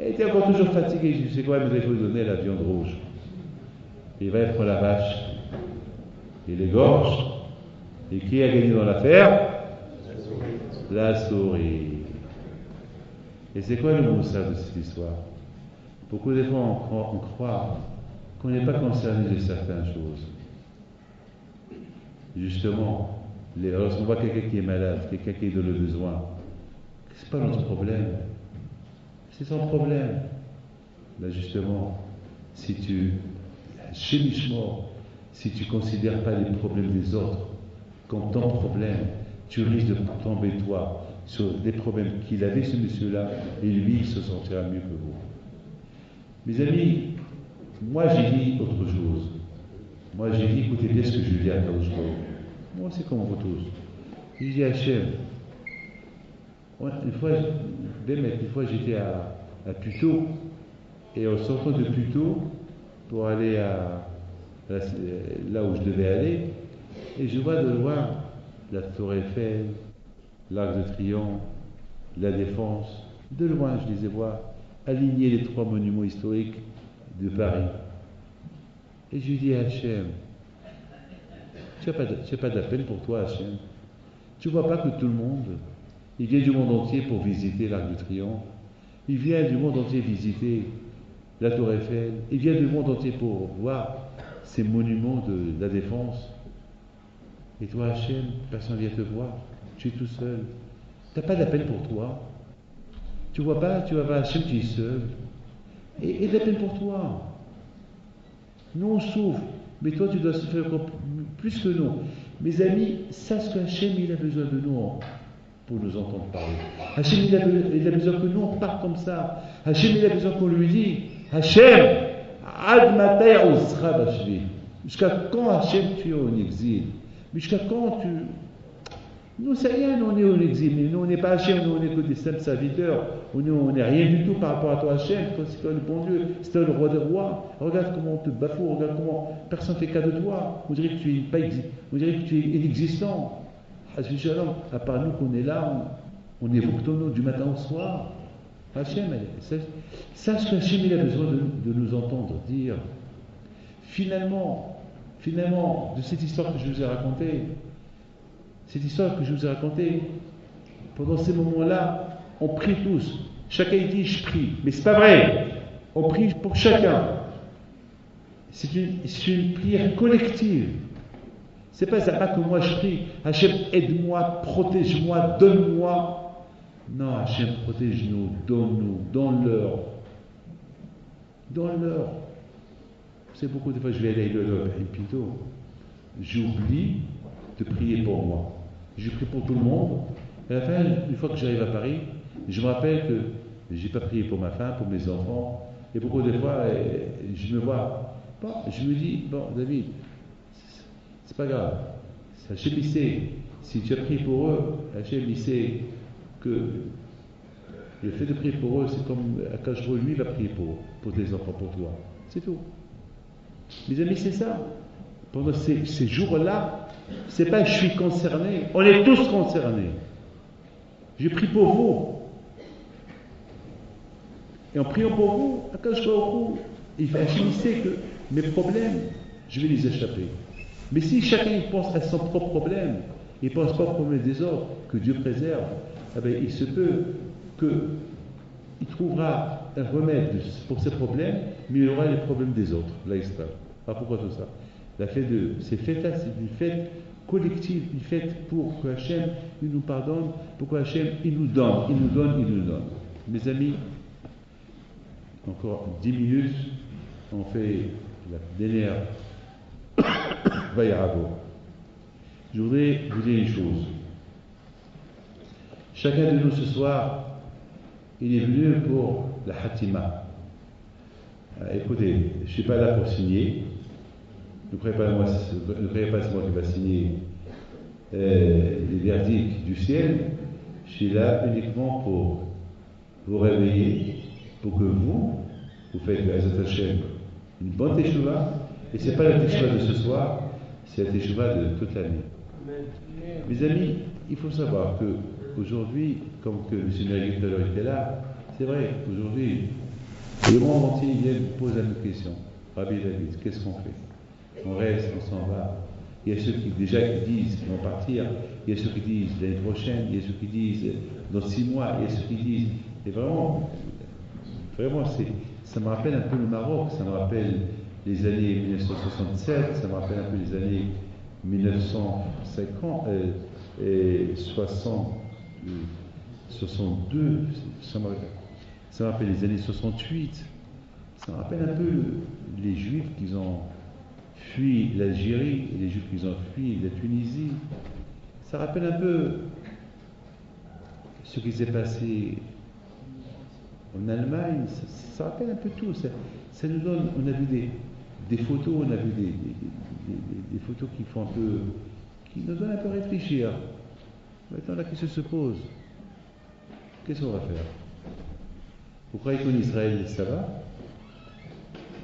Elle était encore toujours fatiguée, je sais quoi, mais il faut lui donner la viande rouge. Il va prendre la vache. Il égorge. Et qui a gagné dans l'affaire? La souris. Et c'est quoi le moussard de cette histoire? Beaucoup de fois, on croit qu'on n'est pas concerné de certaines choses. Justement, lorsqu'on voit quelqu'un qui est malade, quelqu'un qui est dans le besoin, c'est pas notre problème. C'est son problème. Là, justement, si tu, chez Mishmor, si tu ne considères pas les problèmes des autres quand ton problème, tu risques de tomber toi sur des problèmes qu'il avait ce monsieur-là, et lui il se sentira mieux que vous. Mes amis, moi j'ai dit autre chose. Moi j'ai dit, écoutez bien ce que je dis à Kadosh Baruch Hu. Moi c'est comme vous tous. J'ai dit à Hachem, une fois j'étais à Puteaux, et en sortant de Puteaux, pour aller là où je devais aller, et je vois de loin la Tour Eiffel, l'Arc de Triomphe, la Défense. De loin, je les ai voir aligner les 3 monuments historiques de Paris. Et je lui dis à Hachem, tu n'as pas de la peine pour toi, Hachem. Tu ne vois pas que tout le monde, il vient du monde entier pour visiter l'Arc de Triomphe. Il vient du monde entier visiter la Tour Eiffel. Il vient du monde entier pour voir ces monuments de la Défense. Et toi, Hachem, personne ne vient te voir. Tu es tout seul. Tu n'as pas de la peine pour toi. Tu vois pas, tu vas voir Hachem, tu es seul. Et de la peine pour toi. Nous, on souffre. Mais toi, tu dois souffrir encore plus que nous. Mes amis, sache que Hachem, il a besoin de nous pour nous entendre parler. Hachem, il a besoin que nous, on parte comme ça. Hachem, il a besoin qu'on lui dise, Hachem, ad matay usra bashvi. Jusqu'à quand, Hachem, tu es en exil? Mais jusqu'à quand tu... Nous, c'est rien, nous, on est en exil, mais nous, on n'est pas Hachem, nous, on n'est que des simples serviteurs. On n'est rien du tout par rapport à toi, Hachem. Toi, c'est toi le bon Dieu, c'est toi le roi des rois. Regarde comment on te bafoue, regarde comment personne ne fait cas de toi. On dirait que tu es inexistant. À part nous qu'on est là, on évoque ton nom du matin au soir. Hachem, sache que Hachem, il a besoin de nous entendre dire. Finalement, de cette histoire que je vous ai racontée, pendant ces moments-là, on prie tous. Chacun dit je prie, mais c'est pas vrai. On prie pour chacun. C'est une prière collective. C'est pas que moi je prie. Hachem, aide-moi, protège-moi, donne-moi. Non, Hachem, protège-nous, donne-nous, donne-leur. Donne-leur. C'est beaucoup de fois, je vais aller plutôt. J'oublie de prier pour moi. Je prie pour tout le monde. Et à la fin, une fois que j'arrive à Paris, je me rappelle que je n'ai pas prié pour ma femme, pour mes enfants. Et beaucoup de fois, je me vois. Bon, je me dis, bon, David, c'est pas grave. Hachem, il sait, si tu as prié pour eux, Hachem, il sait que le fait de prier pour eux, c'est comme Akash Baruch Hu, lui va prier pour tes enfants, pour toi. C'est tout. Mes amis, c'est ça. Pendant ces jours-là, c'est pas je suis concerné, on est tous concernés. Je prie pour vous. Et en priant pour vous, Akash Baruch Hu, il sait que mes problèmes, je vais les échapper. Mais si chacun pense à son propre problème, il ne pense pas au problème des autres, que Dieu préserve, eh bien, il se peut qu'il trouvera un remède pour ses problèmes, mais il aura les problèmes des autres. Là, il sera. Alors pourquoi tout ça? Ces fêtes-là, c'est une fête collective, une fête pour que Hachem il nous pardonne, pour que Hachem il nous donne. Mes amis, encore 10 minutes, on fait la dernière Vayaravo. Je voudrais vous dire une chose. Chacun de nous ce soir, il est venu pour la Hatima. Écoutez, je ne suis pas là pour signer. Ne croyez pas c'est moi qui va signer les verdicts du ciel. Je suis là uniquement pour vous réveiller, pour que vous faites Azat Hashem une bonne teshuva. Et ce n'est pas la teshuva de ce soir, c'est la teshuva de toute l'année. Mes amis, il faut savoir que aujourd'hui, comme que M. Nagui tout à l'heure était là, c'est vrai, aujourd'hui, le monde entier vient me poser la même question. Rabbi David, qu'est-ce qu'on fait? On reste, on s'en va. Il y a ceux qui disent qu'ils vont partir, il y a ceux qui disent l'année prochaine, il y a ceux qui disent dans 6 mois, il y a ceux qui disent. Et vraiment ça me rappelle un peu le Maroc, ça me rappelle les années 1967, ça me rappelle un peu les années 1950 et 62, ça me rappelle les années 68, ça me rappelle un peu les Juifs qui ont fui l'Algérie, et les Juifs qui ont fui la Tunisie. Ça rappelle un peu ce qui s'est passé en Allemagne, ça rappelle un peu tout. Ça nous donne, on a vu des photos, on a vu des photos qui font un peu, qui nous donnent un peu réfléchir. Maintenant, la question se pose. Qu'est-ce qu'on va faire? Vous croyez qu'en Israël, ça va?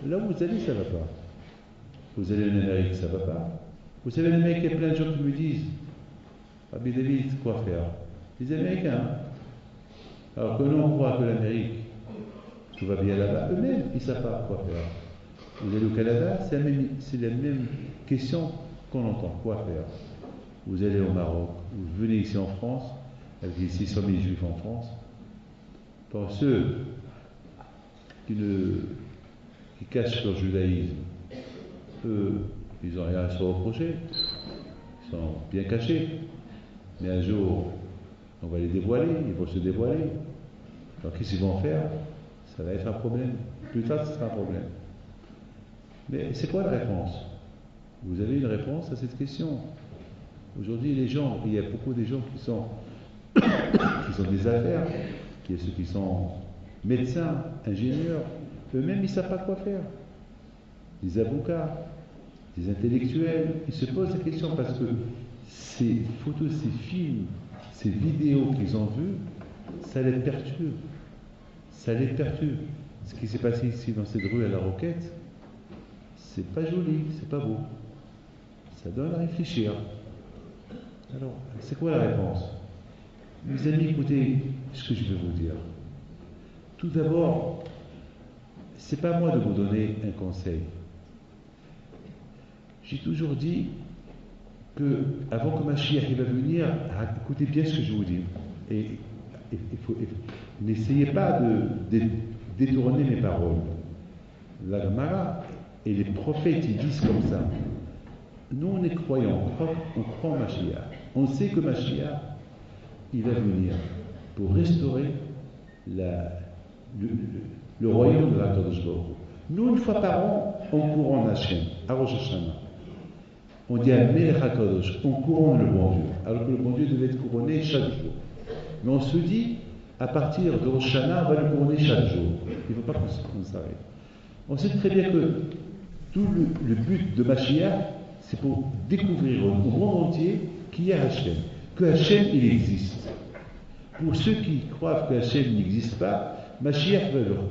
Là où vous allez, ça va pas. Vous allez en Amérique, ça va pas. Vous savez, en Amérique, il y a plein de gens qui me disent, Rabbi David, quoi faire? Les Américains. Alors que nous, on croit que l'Amérique, tout va bien là-bas. Eux-mêmes, ils ne savent pas quoi faire. Vous allez au Canada, c'est la même question qu'on entend. Quoi faire? Vous allez au Maroc, vous venez ici en France, avec les 600 000 juifs en France. Pour ceux qui cachent leur judaïsme, eux, ils n'ont rien à se reprocher, ils sont bien cachés. Mais un jour, on va les dévoiler, ils vont se dévoiler. Alors qu'est-ce qu'ils vont faire? Ça va être un problème. Plus tard, ce sera un problème. Mais c'est quoi la réponse? Vous avez une réponse à cette question? Aujourd'hui, les gens, il y a beaucoup de gens qui sont des affaires, il y a ceux qui sont médecins, ingénieurs, eux-mêmes, ils ne savent pas quoi faire. Des avocats, des intellectuels, ils se posent la question parce que ces photos, ces films, ces vidéos qu'ils ont vues, ça les perturbe. Ça les perturbe. Ce qui s'est passé ici dans cette rue à La Roquette, c'est pas joli, c'est pas beau. Ça donne à réfléchir. Alors, c'est quoi la réponse? Mes amis, écoutez ce que je vais vous dire. Tout d'abord, c'est pas à moi de vous donner un conseil. J'ai toujours dit que, avant que Mashiach va venir, écoutez bien ce que je vous dis. Et n'essayez pas de détourner mes paroles. La Gemara et les prophètes, ils disent comme ça. Nous, on est croyants, on croit en Mashiach. On sait que Mashiach, il va venir pour restaurer le royaume de la Kadosh Baruch Hu. Nous, une fois par an, on couronne Hachem, à Rosh Hashanah. On dit à Melech HaKadosh, on couronne le bon Dieu, alors que le bon Dieu devait être couronné chaque jour. Mais on se dit, à partir de Rosh Hashanah, on va le couronner chaque jour. Il ne faut pas qu'on s'arrête. On sait très bien que tout le but de Mashiach, c'est pour découvrir au monde entier qu'il y a Hachem, que Hachem, il existe. Pour ceux qui croient que Hachem n'existe pas, Mashiach va leur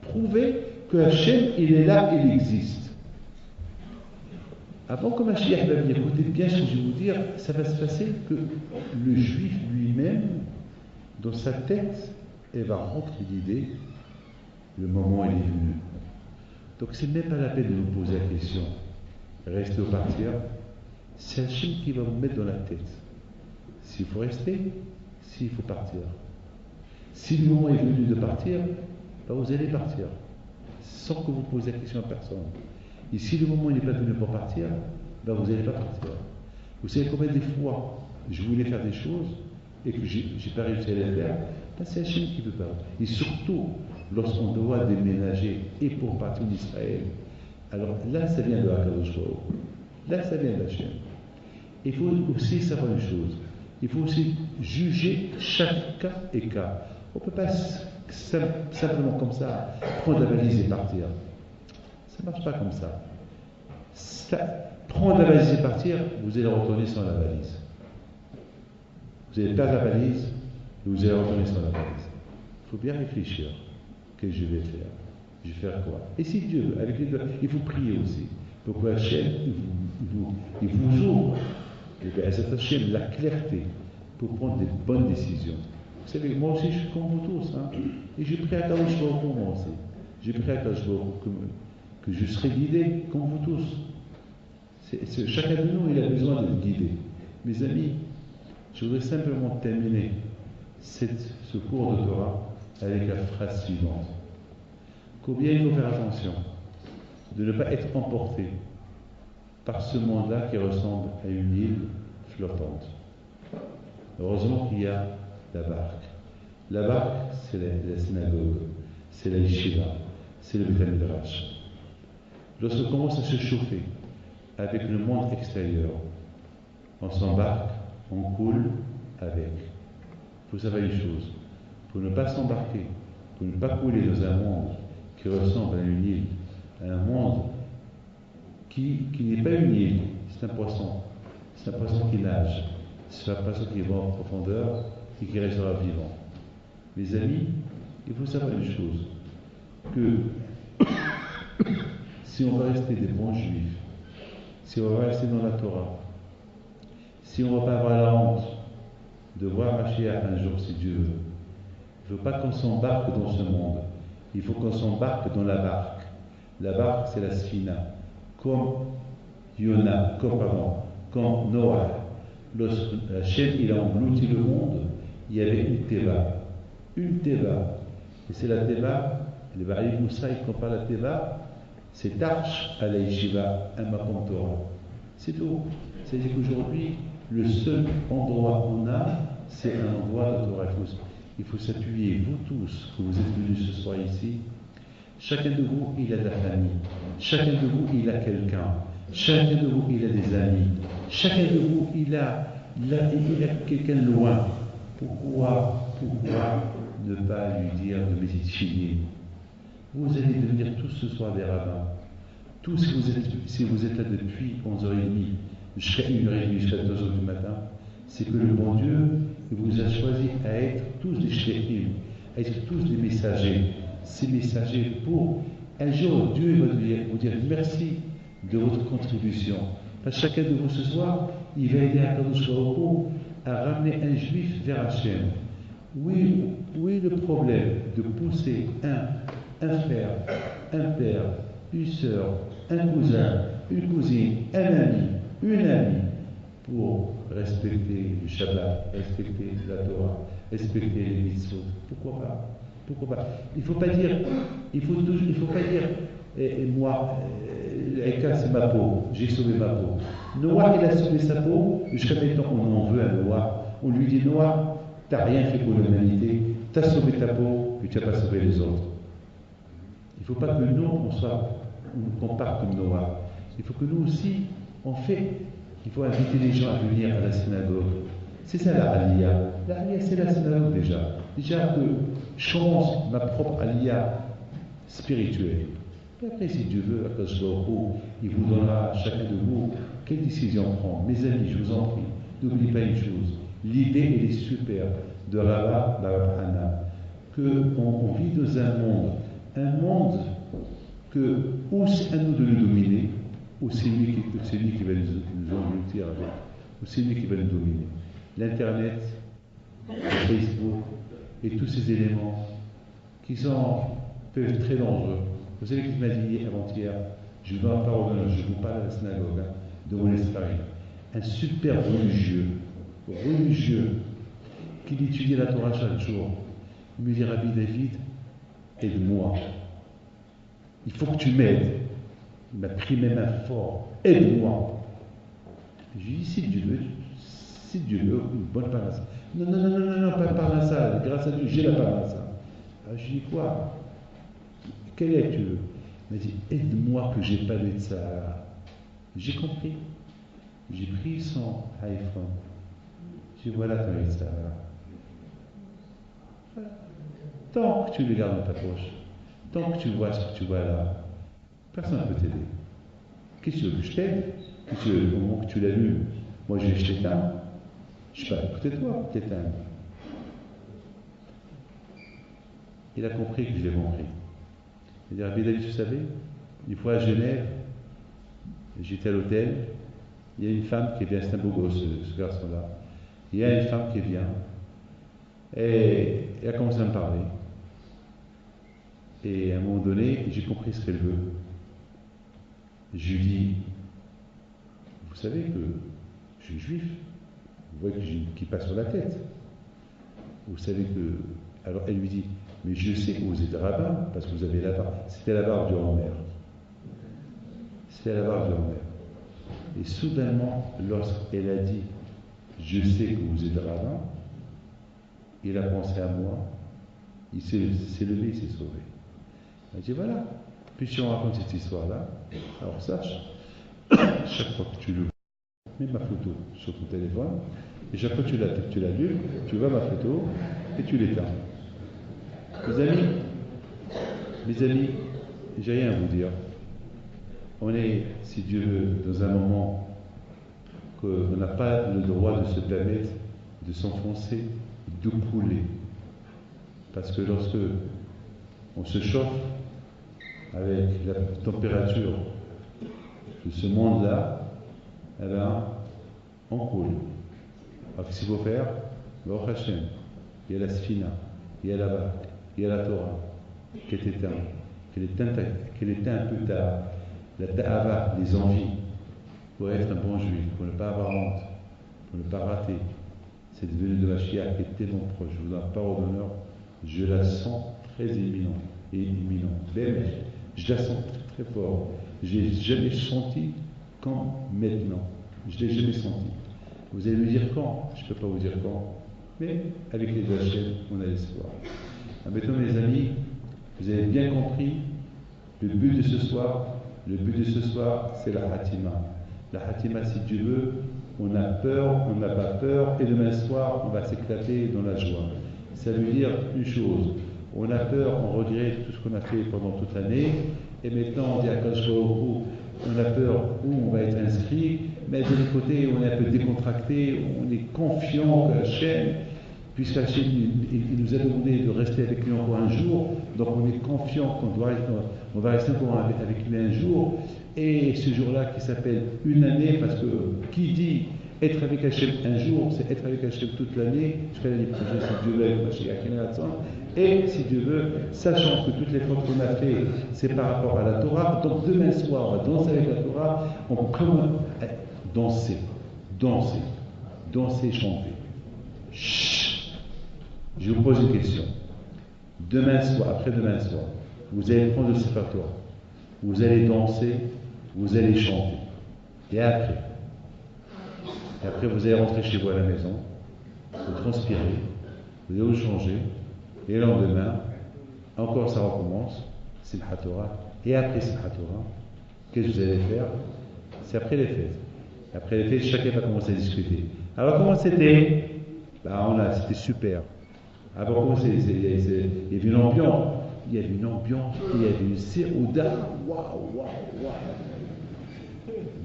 prouver que Hachem, il est là, il existe. Avant que Mashiach va venir, écoutez bien ce que je vais vous dire, ça va se passer que le juif lui-même, dans sa tête, elle va rentrer l'idée, le moment il est venu. Donc c'est même pas la peine de vous poser la question, rester ou partir, c'est Hachem qui va vous mettre dans la tête. S'il faut rester, s'il faut partir. Si le moment est venu de partir, ben vous allez partir, sans que vous posiez la question à personne. Et si le moment n'est pas venu pour partir, ben vous n'allez pas partir. Vous savez combien de fois je voulais faire des choses et que je n'ai pas réussi à les faire? Ben c'est Hachem qui veut pas. Et surtout, lorsqu'on doit déménager et pour partir d'Israël, alors là, ça vient de HaKadosh Baruch Hu. Là, ça vient d'Hachem. Il faut aussi savoir une chose. Il faut aussi juger chaque cas et cas. On ne peut pas simplement comme ça prendre la valise et partir. Ça ne marche pas comme ça. Prendre la valise et partir, vous allez retourner sans la valise. Vous allez perdre la valise et vous allez retourner sans la valise. Il faut bien réfléchir. Qu'est-ce que je vais faire? Je vais faire quoi? Et si Dieu, avec les deux, il faut prier aussi. Pour que Hachem, il vous ouvre, et à cet Hachem, la clarté pour prendre des bonnes décisions. Vous savez, moi aussi, je suis comme vous tous. Hein, et j'ai pris à Kadosh Baruch Hu, moi aussi. J'ai pris à Kadosh Baruch Hu que je serai guidé comme vous tous. Chacun de nous, il a besoin d'être guidé. Mes amis, je voudrais simplement terminer ce cours de Torah avec la phrase suivante. Combien il faut faire attention de ne pas être emporté par ce monde-là qui ressemble à une île flottante. Heureusement qu'il y a la barque. La barque, c'est la synagogue, c'est la yeshiva, c'est le Beth Midrash. Lorsqu'on commence à se chauffer avec le monde extérieur, on s'embarque on coule avec. Il faut savoir une chose, pour ne pas s'embarquer, pour ne pas couler dans un monde qui ressemble à une île, à un monde qui n'est pas une île, c'est un poisson qui nage, c'est un poisson qui va en profondeur et qui restera vivant. Mes amis, il faut savoir une chose, que si on va rester des bons juifs, si on va rester dans la Torah, si on ne va pas avoir la honte de voir Mashiach un jour si Dieu veut, il ne faut pas qu'on s'embarque dans ce monde, il faut qu'on s'embarque dans la barque. La barque, c'est la Sfina. Comme Noah, lorsque Hachem il a englouti le monde, il y avait une Teva. Une Teva. Et c'est la Teva, le Baïd Moussa, il compare la Teva, c'est Arch à la Yeshiva, un Makom Torah. C'est tout. C'est-à-dire qu'aujourd'hui, le seul endroit qu'on a, c'est un endroit de Torah. Il faut s'appuyer, vous tous, que vous êtes venus ce soir ici, chacun de vous, il a de la famille. Chacun de vous, il a quelqu'un. Chacun de vous, il a des amis. Chacun de vous, il a quelqu'un de loin. Pourquoi ne pas lui dire de méditer? Vous allez devenir tous ce soir des rabbins. Tous, si vous êtes là depuis 11h30, jusqu'à 1h30, jusqu'à 2h du matin, c'est que le bon Dieu vous a choisi à être tous des shlichim, à être tous des messagers. Ces messagers pour un jour, Dieu va vous dire merci de votre contribution. Parce que chacun de vous ce soir, il va aider Akadosh Baruch Hu à ramener un juif vers Hachem. Oui, le problème de pousser un frère, un père, une sœur, un cousin, une cousine, un ami, une amie, pour respecter le Shabbat, respecter la Torah, respecter les mitzvot. Pourquoi pas? Il ne faut pas dire, moi, l'Aïka c'est ma peau, j'ai sauvé ma peau. Noah, il a sauvé sa peau, jusqu'à maintenant on en veut à Noah. On lui dit, Noah, tu n'as rien fait pour l'humanité, tu as sauvé ta peau, puis tu n'as pas sauvé les autres. Il ne faut pas que nous, on compare comme Noah. Il faut que nous aussi, il faut inviter les gens à venir à la synagogue. C'est ça la Aliyah. La Aliyah, c'est la synagogue déjà. Déjà que je commence ma propre Aliyah spirituelle. Et après, si Dieu veut, Akadosh Baruch Hu, il vous donnera, chacun de vous, quelle décision prendre. Mes amis, je vous en prie, n'oubliez pas une chose. L'idée, elle est super, de Rabba Hana, qu'on vit dans un monde que, ou c'est à nous de le dominer, ou c'est lui qui va nous engloutir avec, ou c'est lui qui va nous dominer. L'Internet, le Facebook et tous ces éléments qui peuvent être très dangereux. Vous savez qu'il m'a dit avant-hier, je vous parle à la synagogue de Moulin-Paris, un super religieux qui étudie la Torah chaque jour. Il me dit, Rabbi David, aide-moi. Il faut que tu m'aides. Il m'a pris mes mains fort. Aide-moi. Je lui dis, si Dieu veut, une bonne parnassa. Non, pas parnassa. Grâce à Dieu, j'ai la parnassa. Alors je lui dis, quoi? Quelle aide tu veux? Il m'a dit, aide-moi que j'ai pas de ça. J'ai compris. J'ai pris son iPhone. J'ai dit, voilà ton ça. Voilà. Tant que tu le gardes dans ta poche, tant que tu vois ce que tu vois là, personne ne peut t'aider. Qu'est-ce que tu veux que je t'aide? Qu'est-ce que tu veux, au moment que tu l'allumes? Moi, je t'éteins. Je ne suis pas à côté de toi, t'éteins. Il a compris que je l'ai compris. Il a dit, Rabbi David, tu savais, une fois à Genève, j'étais à l'hôtel, il y a une femme qui vient, c'est un beau gosse, ce garçon-là. Il y a une femme qui vient, et elle a commencé à me parler. Et à un moment donné, j'ai compris ce qu'elle veut. Je lui dis, vous savez que je suis juif, vous voyez que j'ai une kippa sur la tête. Vous savez que... Alors elle lui dit, mais je sais que vous êtes rabbin, parce que vous avez la barbe. C'était la barbe du grand-mère. C'était la barbe du grand-mère. Et soudainement, lorsqu'elle a dit, je sais que vous êtes rabbin, il a pensé à moi, il s'est levé, il s'est sauvé. Il a dit, voilà, puis si on raconte cette histoire-là, alors sache, chaque fois que tu le vois, mets ma photo sur ton téléphone, et chaque fois que tu l'allumes, tu vois ma photo, et tu l'éteins. Mes amis, j'ai rien à vous dire. On est, si Dieu veut, dans un moment qu'on n'a pas le droit de se permettre de s'enfoncer, de couler. Parce que lorsque on se chauffe avec la température de ce monde-là, eh bien, on coule. Alors qu'est-ce qu'il faut faire? Baruch Hashem, il y a la Sfina, il y a la barque, il y a la Torah, qui est éteinte, qu'elle éteint un peu tard, la ta'ava, les envies, pour être un bon juif, pour ne pas avoir honte, pour ne pas rater. Cette venue de Mashiach est tellement proche, je vous donne parole d'honneur, je la sens très imminente et imminente. Je la sens très, très fort. Je n'ai jamais senti comme maintenant. Je ne l'ai jamais senti. Vous allez me dire quand? Je ne peux pas vous dire quand. Mais avec les Hachem, on a l'espoir. Maintenant, mes amis, vous avez bien compris le but de ce soir. Le but de ce soir, c'est la Hatima. La Hatima, si Dieu veut, on a peur, on n'a pas peur, et demain soir, on va s'éclater dans la joie. Ça veut dire une chose, on a peur, on regrette tout ce qu'on a fait pendant toute l'année, et maintenant on dit à Kadosh Baruch Hu, on a peur où on va être inscrit, mais de l'autre côté, on est un peu décontracté, on est confiant que Hachem, puisque Hachem il nous a demandé de rester avec lui encore un jour, donc on est confiant qu'on va rester encore avec lui un jour, et ce jour-là qui s'appelle une année, parce que qui dit être avec Hachem un jour, c'est être avec Hachem toute l'année, jusqu'à l'année prochaine, si Dieu veut, et si Dieu veut, sachant que toutes les fautes qu'on a fait, c'est par rapport à la Torah, donc demain soir, on va danser avec la Torah, on commence à danser, chanter. Chut. Je vous pose une question. Demain soir, après-demain soir, vous allez prendre le Sefer Torah, vous allez danser, vous allez chanter, et après, vous allez rentrer chez vous à la maison, vous transpirez, vous allez vous changer, et le lendemain, encore ça recommence, Simchat Torah, et après Simchat Torah, qu'est-ce que vous allez faire? C'est après les fêtes. Après les fêtes, chacun va commencer à discuter. Alors comment c'était? C'était super. Alors comment il y avait une ambiance, il y avait une sérouda, waouh.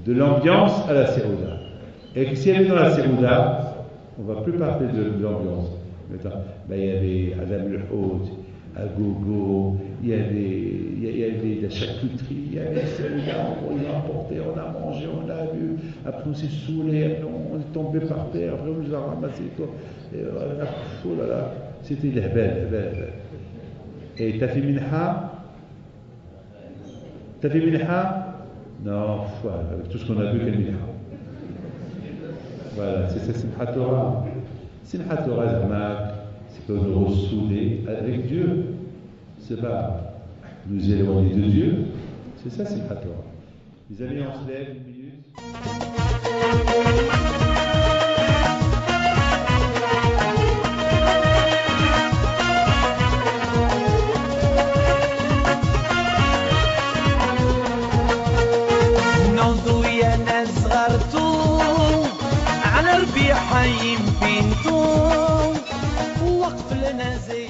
De l'ambiance à la sérouda. Et s'il y avait dans la sérouda, on ne va plus parler de l'ambiance. Il y avait Adam le Haut, à Gogo, il y avait de la charcuterie, il y avait la sérouda, on a emporté, on a mangé, on a bu, après on s'est saoulé, on est tombé par terre, après on nous a ramassé, oh là là, c'était l'hbel. Et t'as fait minha? Non, avec tout ce qu'on a vu, quel minha. Voilà, c'est ça, Simchat Torah. Simchat Torah, c'est que nous ressouder avec Dieu. C'est pas nous éloigner de Dieu. C'est ça, Simchat Torah. Les amis, on se lève une minute. على ربيع حي بينتو وقف لنا زي